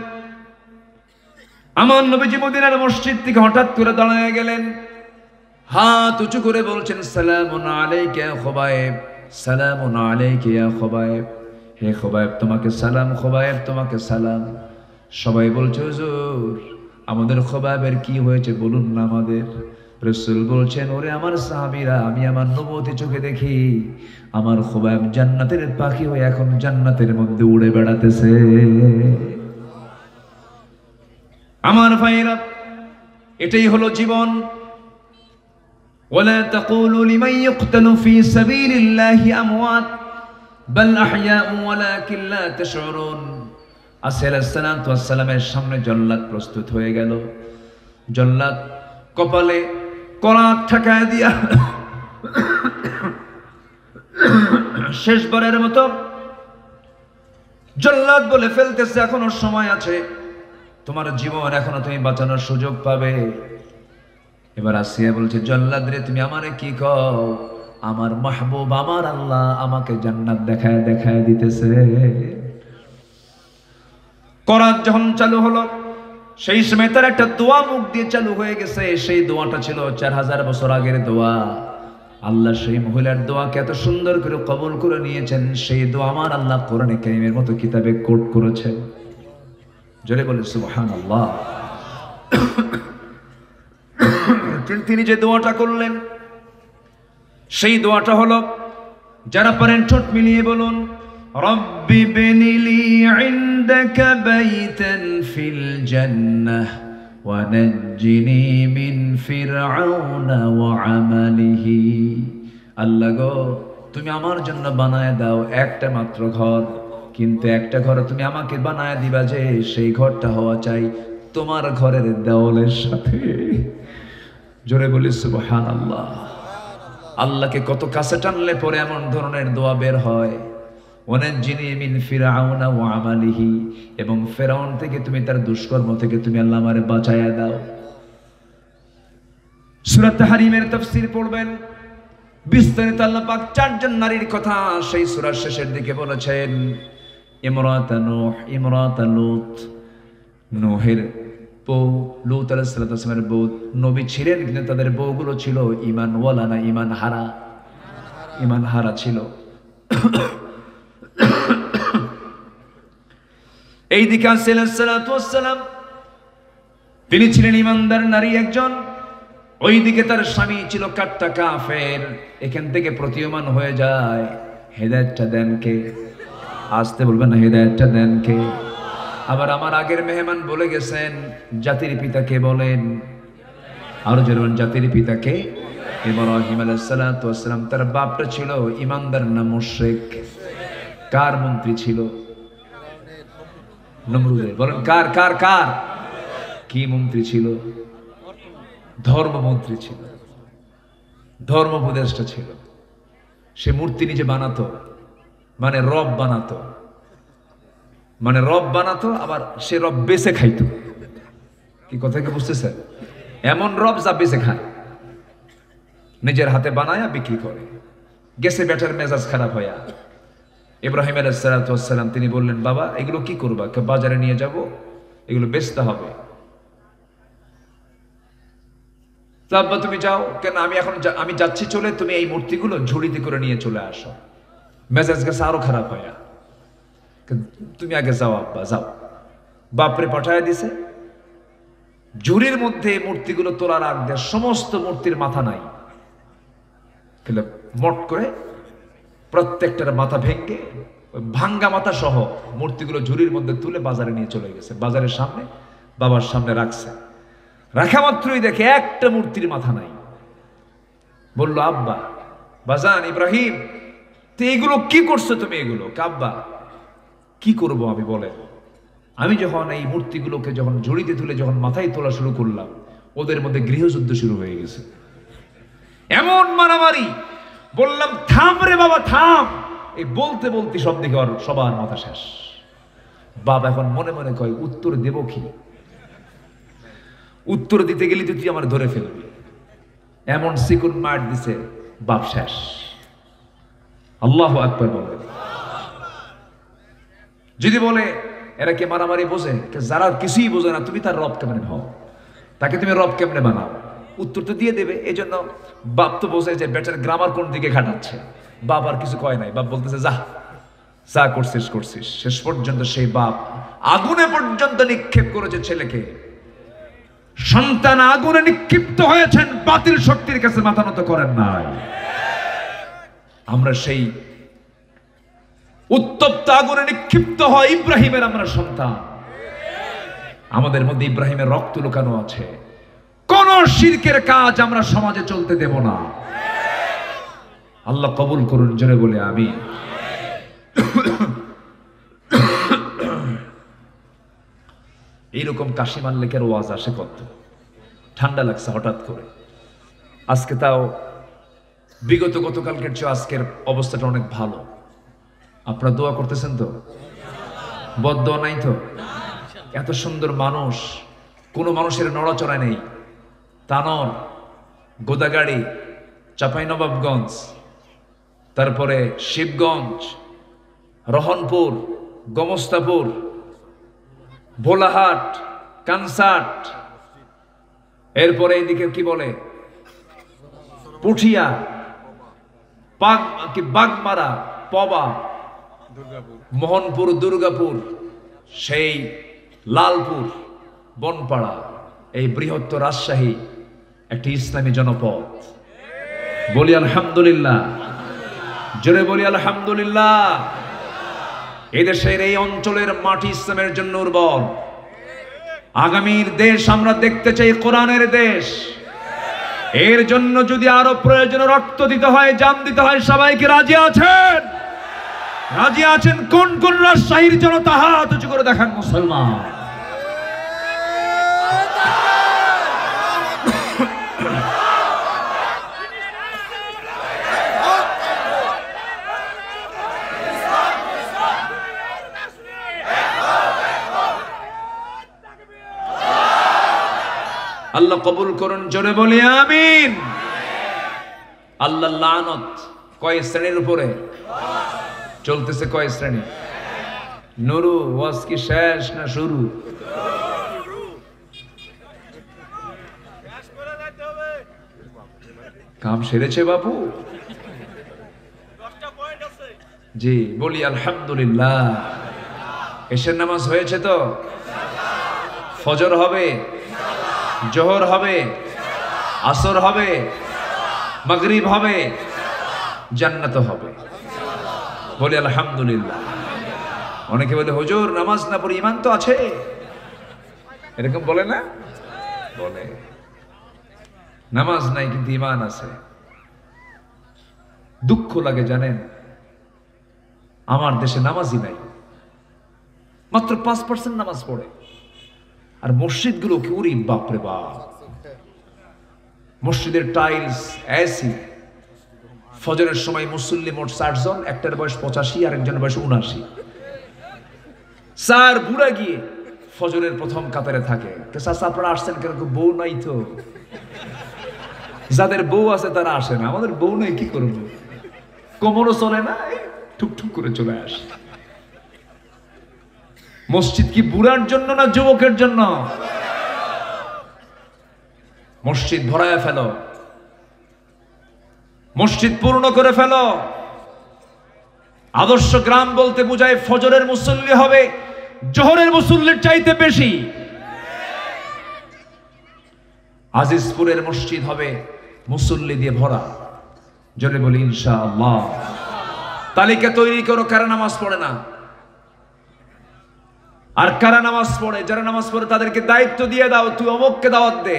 আমার নবীজি মদিনার মসজিদ থেকে হঠাৎ করে দাঁড়ায় গেলেন, হাত উঁচু করে বলছেন, সালামুন আলাইকা ইয়া খুবাইব, সালামুন আলাইকা ইয়া খুবাইব। হে খুবাইব তোমাকে সালাম, খুবাইব তোমাকে সালাম। সবাই বলছে, হুজুর আমাদের খুবাইবের কি হয়েছে বলুন না আমাদের। রাসূল বলছেন, ওরে আমার সাহাবীরা, আমি আমার নবুয়তি চোখে দেখি আমার খুবাইব জান্নাতের পাখি হয়ে এখন জান্নাতের মধ্যে উড়ে বেড়াতেছে। আমার ভাইরা, এটাই হলো জীবন। ولا تقولوا لمن يقتل في سبيل الله أموات بل أحياء ولكن لا تشعرون। আসসালাতু ওয়াসসালামের সামনে জল্লাদ প্রস্তুত হয়ে গেল। জল্লাদ কপালে করাত ঠেকায় দিয়া শেষবারের মতো জল্লাদ বলে ফেলতেছে, এখনো সময় আছে, তোমার জীবন এখনো তুমি বাঁচানোর সুযোগ পাবে। এবার আসিয়া বলছে, জল্লাদ রে তুমি আমারে কি কও? আমার মাহবুব আমার আল্লাহ আমাকে জান্নাত দেখায় দেখায় দিতেছে। করাত যখন চালু হলো, সেই সময় তার একটা দোয়া মুখ দিয়ে চালু হয়ে গেছে। সেই দোয়াটা ছিল 4000 বছর আগের দোয়া। আল্লাহ সেই মহিলার দোয়াকে এত সুন্দর করে কবুল করে নিয়েছেন। সেই দোয়া আমার আল্লাহ কোরআনে কারীমের মতো কিতাবে কোট করেছেন। জোরে বলে সুবহানাল্লাহ। তিনি যে দোয়াটা করলেন সেই দোয়াটা হলো, যারা পারেন ঠোঁট মিলিয়ে বলুন, রব্বি বিনিলি ইনদাকা বাইতান ফিল জান্নাহ ওয়া নাজ্জিনি মিন ফিরআউনা ওয়া আমালিহি। আল্লাহ গো, তুমি আমার জন্য বানায় দাও একটা মাত্র ঘর, কিন্তু একটা ঘর তুমি আমাকে বানায় দিবা যে সেই ঘরটা হওয়া চাই তোমার ঘরের দেওয়ালের সাথে। জোরে বলি সুবহানাল্লাহ। আল্লাহকে কত কাছে টানলে পরে এমন ধরনের দোয়া বের হয়। ওয়ানাজ্জিনি মিন ফিরআউনা ওয়া আমালিহি, এবং ফেরাউন থেকে তুমি তার দুষ্কর্ম থেকে তুমি আল্লাহ আমারে বাঁচায়া দাও। সূরা তাহরিমের তাফসীর পড়বেন, বিস্তারিত আল্লাহ পাক চারজন নারীর কথা সেই সূরার শেষের দিকে বলেছেন। ইমরাতা নূহ, ইমরাতা লূত, নূহের বউ, লূত আলাইহিস সালামের বউ নবী ছিলেন, কিন্তু তাদের বউগুলো ছিল ঈমানওয়ালা না ঈমান হারা? ঈমান হারা ছিল। এইদিকে আলাইহিস সালাম তিনি ছিলেন ঈমানদার নারী একজন, ওইদিকে তার স্বামী ছিল কাট্টা কাফের। এখান থেকে প্রতীয়মান হয়ে যায় হেদায়েতটা দেন কে? আসতে বলবেন না, হেদায়েতটা দেন কে? আবার আমার আগের মেহমান বলে গেছেন জাতির পিতাকে বলেন, আরো যেমন জাতির পিতাকে ইব্রাহিম আলাইহিস সালাম। তার বাপটা ছিল ঈমানদার না মুশরিক? কার মন্ত্রী ছিল? নমরুদের। বলেন কার কার কার? কি মন্ত্রী ছিল? ধর্মমন্ত্রী ছিল, ধর্ম উপদেষ্টা ছিল। সে মূর্তি নিজে বানাতো, মানে রব বানাতো, মানে রব বানাতো, আবার সে রব বেচে খাইতো। কি কথা কি বুঝতেছেন? এমন রব যা বেচে খায়, নিজের হাতে বানায়া বিক্রি করে। গেছে বেটার মেজাজ খারাপ হইয়া। ইব্রাহিম আলাইহিস সালাম তিনি বললেন, বাবা এগুলো কি করবা? বাজারে নিয়ে যাব, এগুলো বেচতে হবে। আব্বা তুমি যাও। কেন? আমি যাচ্ছি চলে, তুমি এই মূর্তিগুলো ঝুড়িতে করে নিয়ে চলে আসো। মেজাজ গেছে আরো খারাপ হইয়া, তুমি আগে যাও আব্বা যাও। বাপরে পাঠায় দিছে। ঝুড়ির মধ্যে মূর্তিগুলো তোলার আগ দিয়ে সমস্ত মূর্তির মাথা নাই, মট করে প্রত্যেকটার মাথা ভেঙে ভাঙ্গা মাথা সহ মূর্তিগুলো ঝুড়ির মধ্যে তুলে বাজারে নিয়ে চলে গেছে। বাজারের সামনে বাবার সামনে রাখছে। রাখা মাত্রই দেখে একটা মূর্তির মাথা নাই। বলল, আব্বা, বাজান ইব্রাহিম, তো এগুলো কি করছো তুমি? এগুলো আব্বা কি করব আমি? বলেন, আমি যখন এই মূর্তিগুলোকে যখন ঝুড়িতে তুলে যখন মাথায় তোলা শুরু করলাম, ওদের মধ্যে গৃহযুদ্ধ শুরু হয়ে গেছে। এমন মারামারি, বললাম থাম রে বাবা থাম। এই বলতে বলতে সব দিকে সবার মাথা শেষ। বাবা এখন মনে মনে কয়, উত্তর দেব কি? উত্তর দিতে গেলে তুই আমার ধরে ফেলবি। এমন সিকুন মার দিছে, বাপ শেষ। আল্লাহু আকবার বলে। যদি বলে এরা কে মারামারি বোঝে? যারা কিছুই বোঝে না, তুমি তার রব কেমনে হও? তাকে তুমি রব কেমনে বানাও? উত্তর তো দিয়ে দেবে। এই জন্য বাপ তো বোঝে যে বেটার গ্রামার কোন দিকে খাটাচ্ছে। বাপ আর কিছু কয় নাই। বাপ বলতেছে যা যা করছিস করছিস। শেষ পর্যন্ত সেই বাপ আগুনে পর্যন্ত নিক্ষেপ করেছে ছেলেকে। সন্তান আগুনে নিক্ষিপ্ত হয়েছেন, বাতিল শক্তির কাছে মাথা নত করেন নাই। আমরা সেই উত্তপ্ত আগুনে নিক্ষিপ্ত হয় ইব্রাহিমের আমরা সন্তান। আমাদের মধ্যে ইব্রাহিমের রক্ত লুকানো আছে। কোন শিরকের কাজ আমরা সমাজে চলতে দেব না। আল্লাহ কবুল করুন, জোরে বলে আমিন। এইরকম কাশি মাল্লিকের ওয়াজ আসে কত। ঠান্ডা লাগছে হঠাৎ করে। আজকে তাও বিগত গতকালকের চেয়ে আজকের অবস্থাটা অনেক ভালো। আপনারা দোয়া করতেছেন তো? বদদোয়া নাই তো? এত সুন্দর মানুষ, কোনো মানুষের নড়াচড়া নেই। তানর, গোদাগাড়ি, চাঁপাইনবাবগঞ্জ, তারপরে শিবগঞ্জ, রহনপুর, গমস্তাপুর, ভোলাহাট, কনসার্ট, এরপরে এইদিকে কি বলে পুঠিয়া, বাগমারা, পবা, মোহনপুর, দুর্গাপুর, সেই লালপুর, বনপাড়া, এই বৃহত্তর রাজশাহী একটি ইসলামী জনপদ। বলি আলহামদুলিল্লাহ, জোরে বলি আলহামদুলিল্লাহ। এই দেশের এই অঞ্চলের মাটি ইসলামের জন্য উর্বর। আগামীর দেশ আমরা দেখতে চাই কোরআনের দেশ। এর জন্য যদি আরো প্রয়োজনে রক্ত দিতে হয়, জান দিতে হয়, সবাইকে রাজি আছেন? রাজি আছেন? কোন কোন রাজশাহীর জনতা হাত উঁচু করে দেখান মুসলমান। আল্লাহ কবুল করুন, জোরে বলি আমিন। আল্লাহ লানত কয় শ্রেণীর উপরে চলতেছে? কয় শ্রেণী? নুরু, ওয়াজ কি শেষ না শুরু? কাম সেরেছে বাপু? জি, বলি আলহামদুলিল্লাহ। এশার নামাজ হয়েছে তো? ফজর হবে, জোহর হবে, আসর হবে, মাগরিব হবে, জান্নাত হবে। বলি আলহামদুলিল্লাহ। অনেকে বলে হুজুর নামাজ না পড়ে ঈমান তো আছে, এরকম বলে না? বলে নামাজ নাই কিন্তু ঈমান আছে। দুঃখ লাগে জানেন, আমার দেশে নামাজই নাই, মাত্র 5% নামাজ পড়ে। আর মসজিদগুলো কি উরি বাপরে বাপ, মসজিদের টাইলস, এসি। ফজরের সময় মুসল্লি মোট 60 জন, একটার বয়স 85 আর একজনের বয়স 79। 4 বুড়া গিয়ে ফজরের প্রথম কাতারে থাকে। চাচা আপনারা আসছেন কেন? বউ নাই তো। যাদের বউ আছে তারা আসে না, আমাদের বউ নাই, কি করবো? কোমরও চলে না, ঠুকঠুক করে চলে আসে। মসজিদ কি বুড়ার জন্য না যুবকের জন্য? মসজিদ ভরায় ফেলো, মসজিদ পূর্ণ করে ফেলো। আদর্শ গ্রাম বলতে বোঝায় ফজরের মুসল্লি হবে জোহরের মুসল্লির চাইতে বেশি। আজিজপুরের মসজিদ হবে মুসল্লি দিয়ে ভরা। জোরে বলি ইনশাআল্লাহ। তালিকা তৈরি করো কারা নামাজ পড়ে না আর কারা নামাজ পড়ে। যারা নামাজ পড়ে তাদেরকে দায়িত্ব দিয়ে দাও, তুই অমুককে দাওয়াত দে।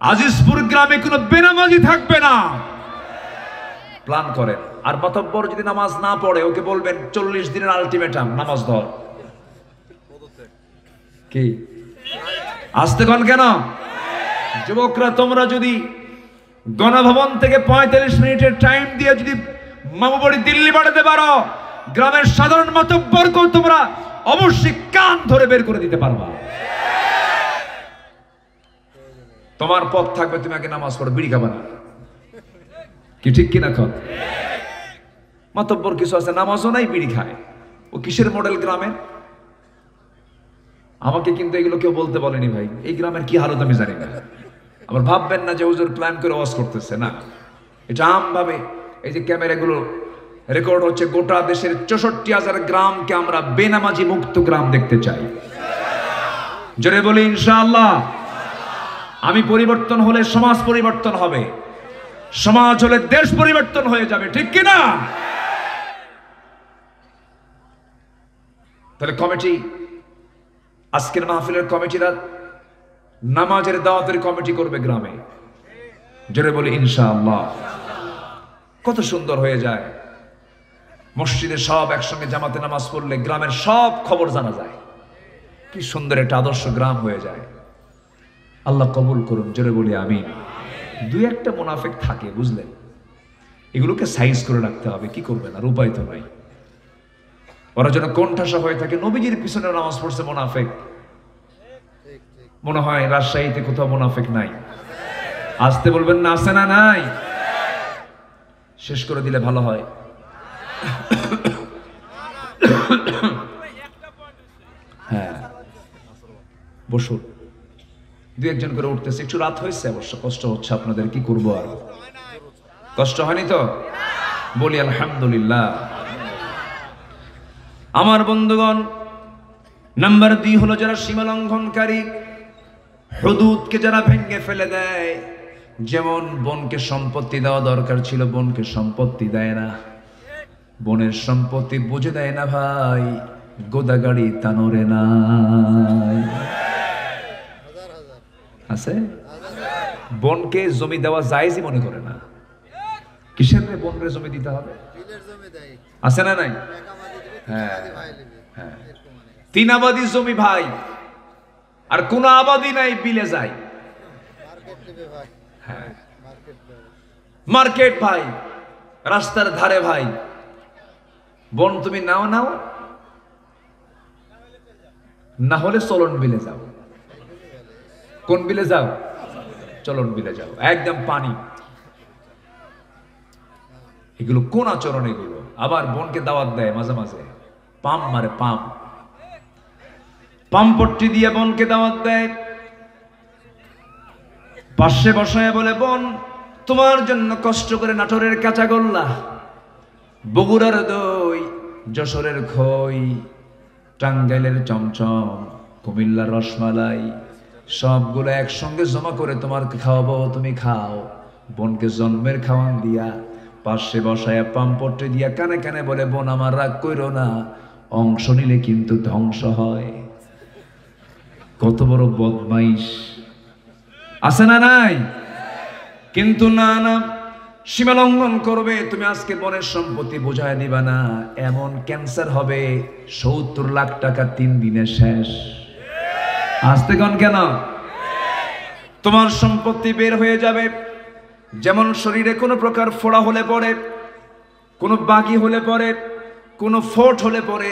আজিজপুর গ্রামে কোনো বেনামাজি থাকবে না, প্ল্যান করেন। আর মাতব্বর যদি নামাজ না পড়ে ওকে বলবেন 40 দিনের আলটিমেটাম, নামাজ ধর। কি আসতে কন কেন? যুবকরা তোমরা যদি গণভবন থেকে 45 মিনিটের টাইম দিয়ে যদি মামুবাড়ি দিল্লি পাঠাতে পারো, গ্রামের সাধারণ মাতব্বরকেও তোমরা অবশ্যই কান ধরে বের করে দিতে পারবা। তোমার পথ থাকবে, তুমি আগে নামাজ পড়ো, বিড়ি খাবা না। কি ঠিক কিনা কর? মাতব্বর কিছু আছে নামাজও নাই, বিড়ি খায়। ও কিসের মডেল গ্রামের? আমাকে কিন্তু এগুলো কেউ বলতে বলেনি ভাই, এই গ্রামের কি হালত আমি জানি না। আবার ভাববেন না যে হুজুর প্ল্যান করে ওয়াজ করতেছে, না, এটা আমভাবে এই যে ক্যামেরাগুলো রেকর্ড হচ্ছে, গোটা দেশের 64,000 গ্রামকে আমরা বেনামাজি মুক্ত গ্রাম দেখতে চাই। জোরে বলি ইনশাআল্লাহ। আমি পরিবর্তন হলে সমাজ পরিবর্তন হবে, সমাজ হলে দেশ পরিবর্তন হয়ে যাবে, ঠিক কিনা? তাহলে কমিটি, আজকের মাহফিলের কমিটিরা নামাজের দাওয়াতের কমিটি করবে গ্রামে। জোরে বলি ইনশাআল্লাহ। কত সুন্দর হয়ে যায়, মসজিদে সব একসঙ্গে জামাতে নামাজ পড়লে গ্রামের সব খবর জানা যায়। কি সুন্দর একটা আদর্শ গ্রাম হয়ে যায়। আল্লাহ কবুল করুন, জোরে বলি আমিন। দুই একটা মুনাফিক থাকে, বুঝলেন, এগুলোকে সাইজ করে রাখতে হবে। কি করবেন আর, উপায় তো নাই। ওরা যেন কোণঠাসা হয়ে থাকে। নবীজির পিছনে নামাজ পড়ছে মুনাফিক, মনে হয় রাজশাহীতে কোথাও মুনাফিক নাই। আসতে বলবেন না, আছে না? নাই। শেষ করে দিলে ভালো হয়। হ্যাঁ, বসুন। দু একজন করে উঠতেছে, একটু রাত হয়েছে অবশ্য, কষ্ট হচ্ছে আপনাদের, কি করবো আর, কষ্ট হয়নি তো? বলি আলহামদুলিল্লাহ। আমার বন্ধুগণ, নাম্বার 2 হলো যারা সীমা লঙ্ঘনকারী, হুদুদকে যারা ভেঙে ফেলে দেয়। যেমন বোনকে সম্পত্তি দেওয়া দরকার ছিল, বোনকে সম্পত্তি দেয় না, বোনের সম্পত্তি বুঝে দেয় না ভাই, গোদাগাড়ি তানোরে নাই আছে। বোনকে জমি দেওয়া জায়েজই মনে করে না, কিসের বোনরে জমি দিতে হবে, আছে না নাই? হ্যাঁ হ্যাঁ, 3 আবাদি জমি ভাই, আর কোন আবাদি নাই, বিলে যায়। হ্যাঁ, মার্কেট ভাই, রাস্তার ধারে ভাই। বোন তুমি নাও নাও, না হলে চলন বিলে যাও। কোন বিলে যাও? চলন বিলে যাও, একদম পানি। এগুলো কোন আচরণ এগুলো? আবার বোনকে দাওয়াত দেয় মাঝে মাঝে, পাম মারে, পাম্পট্টি দিয়ে বোনকে দাওয়াত দেয়, পাশে বসায় বলে, বোন তোমার জন্য কষ্ট করে নাটোরের কাঁচাগোল্লা, বগুড়ার দই, যশোরের খই, টাঙ্গাইলের চমচম, কুমিল্লার রসমালাই, সবগুলো একসঙ্গে জমা করে তোমাকে খাওয়াবো, তুমি খাও। বোনকে জন্মের খাওয়ান দিয়া পাশে বসায় পাম্পট্টি দিয়া কানে কানে বলে, বোন আমার রাগ কইরো না, অংশ নিলে কিন্তু ধ্বংস হয়। কত বড় বদমাইশ, আছে না নাই? কিন্তু না না, সীমা লঙ্ঘন করবে, তুমি আজকে বোনের সম্পত্তি বোঝায় দিবা না, এমন ক্যান্সার হবে 70 লাখ টাকা 3 দিনে শেষ। আসতে কোন কেন? তোমার সম্পত্তি বের হয়ে যাবে। যেমন শরীরে কোনো প্রকার ফোড়া হলে পরে, কোনো বাগি হলে পরে, কোনো ফোট হলে পরে,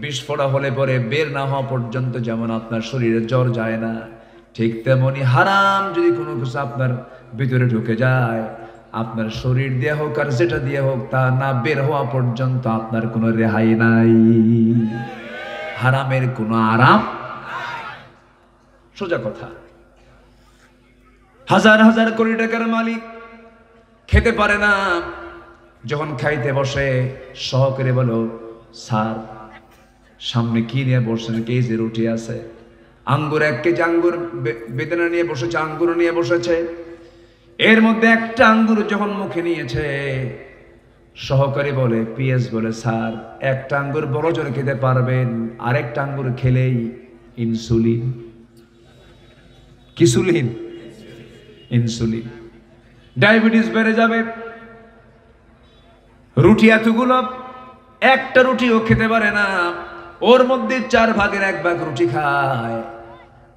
বিস্ফোড়া হলে পরে বের না হওয়া পর্যন্ত যেমন আপনার শরীরে জ্বর যায় না, ঠিক তেমনি হারাম যদি কোনো কিছু আপনার ভিতরে ঢুকে যায়, আপনার শরীর দিয়ে হোক আর যেটা দিয়ে হোক, তা না বের হওয়া পর্যন্ত আপনার কোনো রেহাই নাই। হারামের কোনো আরাম, সোজা কথা। হাজার হাজার কোটি টাকার মালিক খেতে পারে না, যখন খাইতে বসে সহকারে বলো, স্যার সামনে কি নিয়ে বসছেন? কেজি রুটি আছে, আঙ্গুর 1 কেজি আঙ্গুর বেদনা নিয়ে বসেছে, আঙ্গুর নিয়ে বসেছে। এর মধ্যে একটা আঙ্গুর যখন মুখে নিয়েছে, সহকারী বলে, পিএস বলে, স্যার একটা আঙ্গুর বড় জোরে খেতে পারবেন, আরেকটা আঙ্গুর খেলেই ইনসুলিন। কিসুলিন? ইনসুলিন। ডায়াবেটিস বেড়ে যাবে। রুটি এতগুলো, একটা রুটিও খেতে পারে না, ওর মধ্যে 4 ভাগের 1 ভাগ রুটি খায়,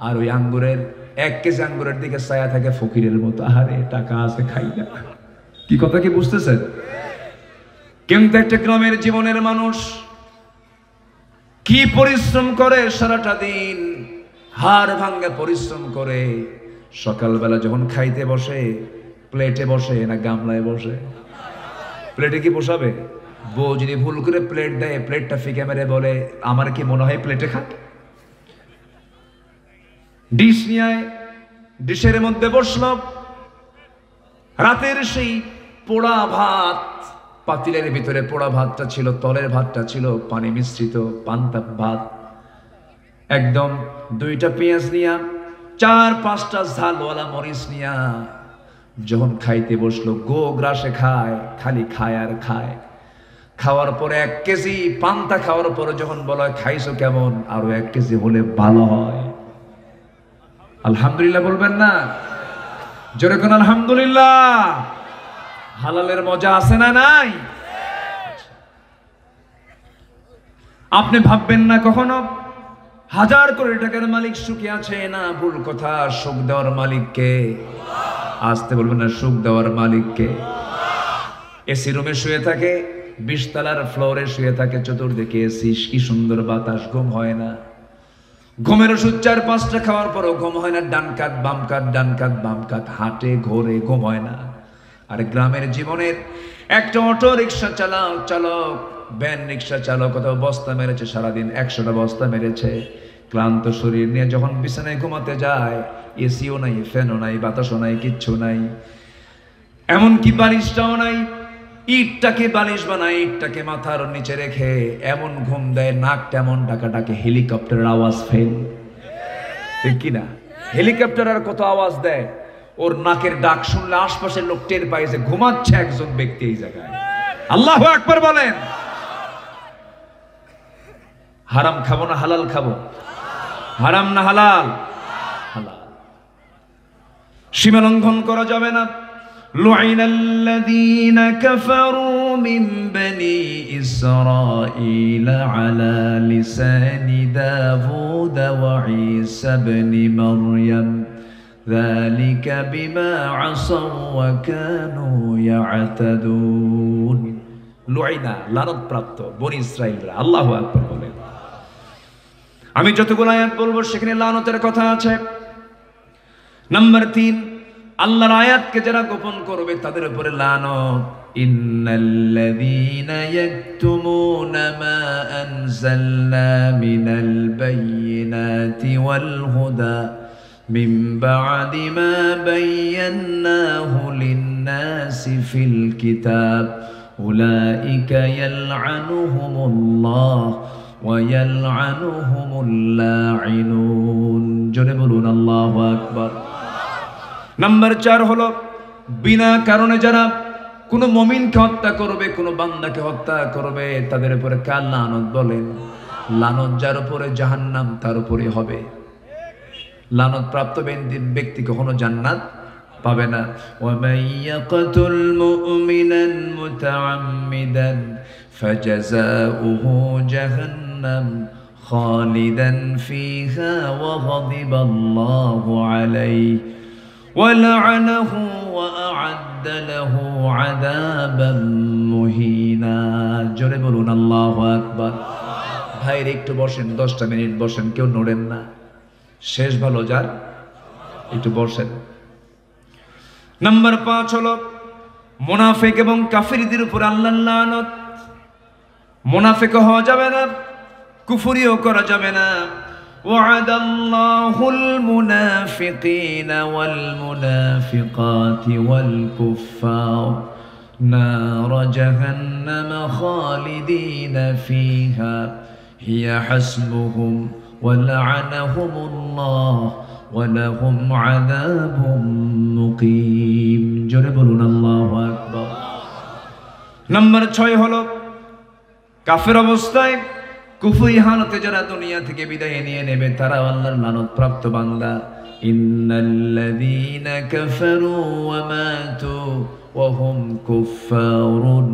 আর ওই আঙ্গুরের 1 কেজি আঙ্গুরের দিকে ছায়া থাকে ফকিরের মতো, আরে টাকা আছে খাই না। কি কথা কি বুঝতেছেন? কিন্তু একটা গ্রামের জীবনের মানুষ কি পরিশ্রম করে সারাটা দিন, হাড় ভাঙ্গা পরিশ্রম করে, সকালবেলা যখন খাইতে বসে, প্লেটে বসে না গামলায় বসে? প্লেটে কি বসাবে? বউ যদি ভুল করে প্লেট দেয়, প্লেটটা ফিকে মেরে বলে, আমার কি মনে হয় প্লেটে খাক? ডিশ নিয়ে ডিশের মধ্যে বসলো, রাতের সেই পোড়া ভাত, পাতিলের ভিতরে পোড়া ভাতটা ছিল, তলের ভাতটা ছিল পানি মিশ্রিত পান্তা ভাত, একদম 2টা পেঁয়াজ নিয়া, 4-5টা ঝালওয়ালা মরিচ নিয়া যখন খাইতে বসলো, গো গ্রাসে খায়, খালি খায় আর খায়। খাওয়ার পরে 1 কেজি পান্তা খাওয়ার পরে যখন বলা হয় খাইছো কেমন, আরো 1 কেজি হলে ভালো হয়। আলহামদুলিল্লাহ বলবেন না? জোরে কোন আলহামদুলিল্লাহ। হালালের মজা আছে না নাই? আপনি ভাববেন না কখনো হাজার কোটি টাকার মালিক সুখে আছে না, ভুল কথা। সুখ দেওয়ার মালিককে, আসতে বলবেন না, সুখ দেওয়ার মালিককে। এসি রুমে শুয়ে থাকে, 20 তলার ফ্লোরে শুয়ে থাকে, চতুর্দিকে এসি, কি সুন্দর বাতাস, ঘুম হয় না। ঘুমের ওষুধ 4-5টা খাওয়ার পরও ঘুম হয় না, ডান কাত বাম কাত, ডান কাত বাম কাত, হাঁটে ঘোরে, ঘুম হয় না। আর গ্রামের জীবনের একটা অটো রিক্সা চালক, ভ্যান রিক্সা চালক, কোথাও বস্তা মেরেছে সারাদিন, 100টা বস্তা মেরেছে, ক্লান্ত শরীর নিয়ে যখন বিছানায় ঘুমাতে যায়, এসিও নাই, ফ্যানও নাই, বাতাসও নাই, কিচ্ছু নাই, এমনকি বালিশটাও নাই। ইটটাকে বালিশ বানায়, ইটটাকে মাথার নিচে রেখে এমন ঘুম দেয়, নাক তেমন ডাকে হেলিকপ্টারের আওয়াজ ফেল, ঠিক কিনা? হেলিকপ্টার আর কত আওয়াজ দেয়, ওর নাকের ডাক শুনলে আশপাশের লোক টের পায় যে ঘুমাচ্ছে একজন ব্যক্তি এই জায়গায়। আল্লাহু আকবার বলেন। হারাম খাবো না হালাল খাবো? হারাম না হালাল? হালাল। সীমা লঙ্ঘন করা যাবে না। لعن الذين كفروا من بني إسرائيل على لسان داود وعيسى بن مريم ذلك بما عصوا وكانوا يعتدون। লুইনা লানত প্রাপ্ত বনি ইসরাইলরা। আল্লাহু আকবার বলেন। আমি যতগুলো আয়াত বলবো সেখানে লানতের কথা আছে। নাম্বার 3, আল্লাহর আয়াতকে যারা গোপন করবে তাদের উপরে লানত। ইন্নাল্লাযীনা ইয়াকতুমুনা মা আনজালনা মিনাল বায়্যিনাতি ওয়াল হুদা মিন বা'দি মা বায়্যানাহু লিন-নাসি ফিল কিতাব উলাইকা ইয়ালআনুহুমুল্লাহ ওয়া ইয়ালআনুহুমুল লাঈনুন। জোরে বলুন আল্লাহু আকবার। নাম্বার 4 হলো বিনা কারণে যারা কোনো মুমিনকে হত্যা করবে, কোনো বান্দাকে হত্যা করবে, তাদের উপরে কার লানত বলেন? লানত যার উপরে জাহান্নাম তার উপরে হবে। লানত প্রাপ্ত ব্যক্তি কখনো জান্নাত পাবে না। ওয়া মাইয়াকাতুল মুমিনান মুতাআম্মিদান ফাজাযাউহু জাহান্নাম খালিদান ফিহা ওয়া গাদিবাল্লাহু আলাইহি وَلَعَنَهُ وَأَعَدَّ لَهُ عَذَابًا مُهِينًا। জোরে বলুন আল্লাহু আকবার। ভাইরে একটু বসেন, 10টা মিনিট বসেন, কেউ নড়েন না। শেষ ভালো যার, একটু বসেন। নাম্বার 5 হলো মুনাফিক এবং কাফিরদের উপর আল্লাহর লানত। মুনাফিক হওয়া যাবে না, কুফরিও করা যাবে না। وعد الله المنافقين والمنافقات والكفار نار جهنم خالدين فيها هي حسبهم ولعنهم الله ولهم عذاب مقيم। জোরে বলুন আল্লাহু আকবার। নাম্বার 6 হলো কাফের অবস্থায় কুফরি হালতে যারা দুনিয়া থেকে বিদায় নিয়ে নেবে তারা আল্লাহর লানত প্রাপ্ত বান্দা। ইন্নাল্লাযীনা কাফারু ওয়া মাতু ওয়া হুম কুফফারুন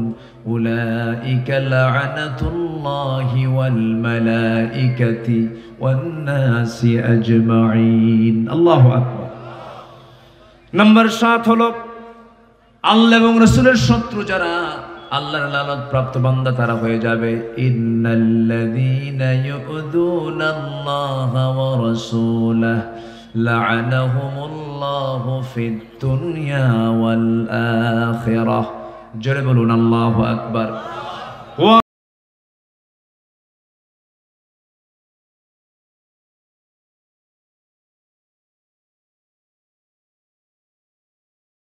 উলাইকা লা'নাতুল্লাহি ওয়াল মালাইকাতি ওয়ান নাসি আজমাইন। আল্লাহু আকবার। নাম্বার 7 হলো আল্লাহ এবং রাসূলের শত্রু যারা আল্লাহর লানত প্রাপ্ত বান্দা তারা হয়ে যাবে। ইন্নাল্লাযীনা ইউযুনাল্লাহা ওয়া রাসূলাহু লা'আনাহুমুল্লাহু ফিদ দুনিয়া ওয়াল আখিরাহ। জোরে বলুন আল্লাহু আকবার।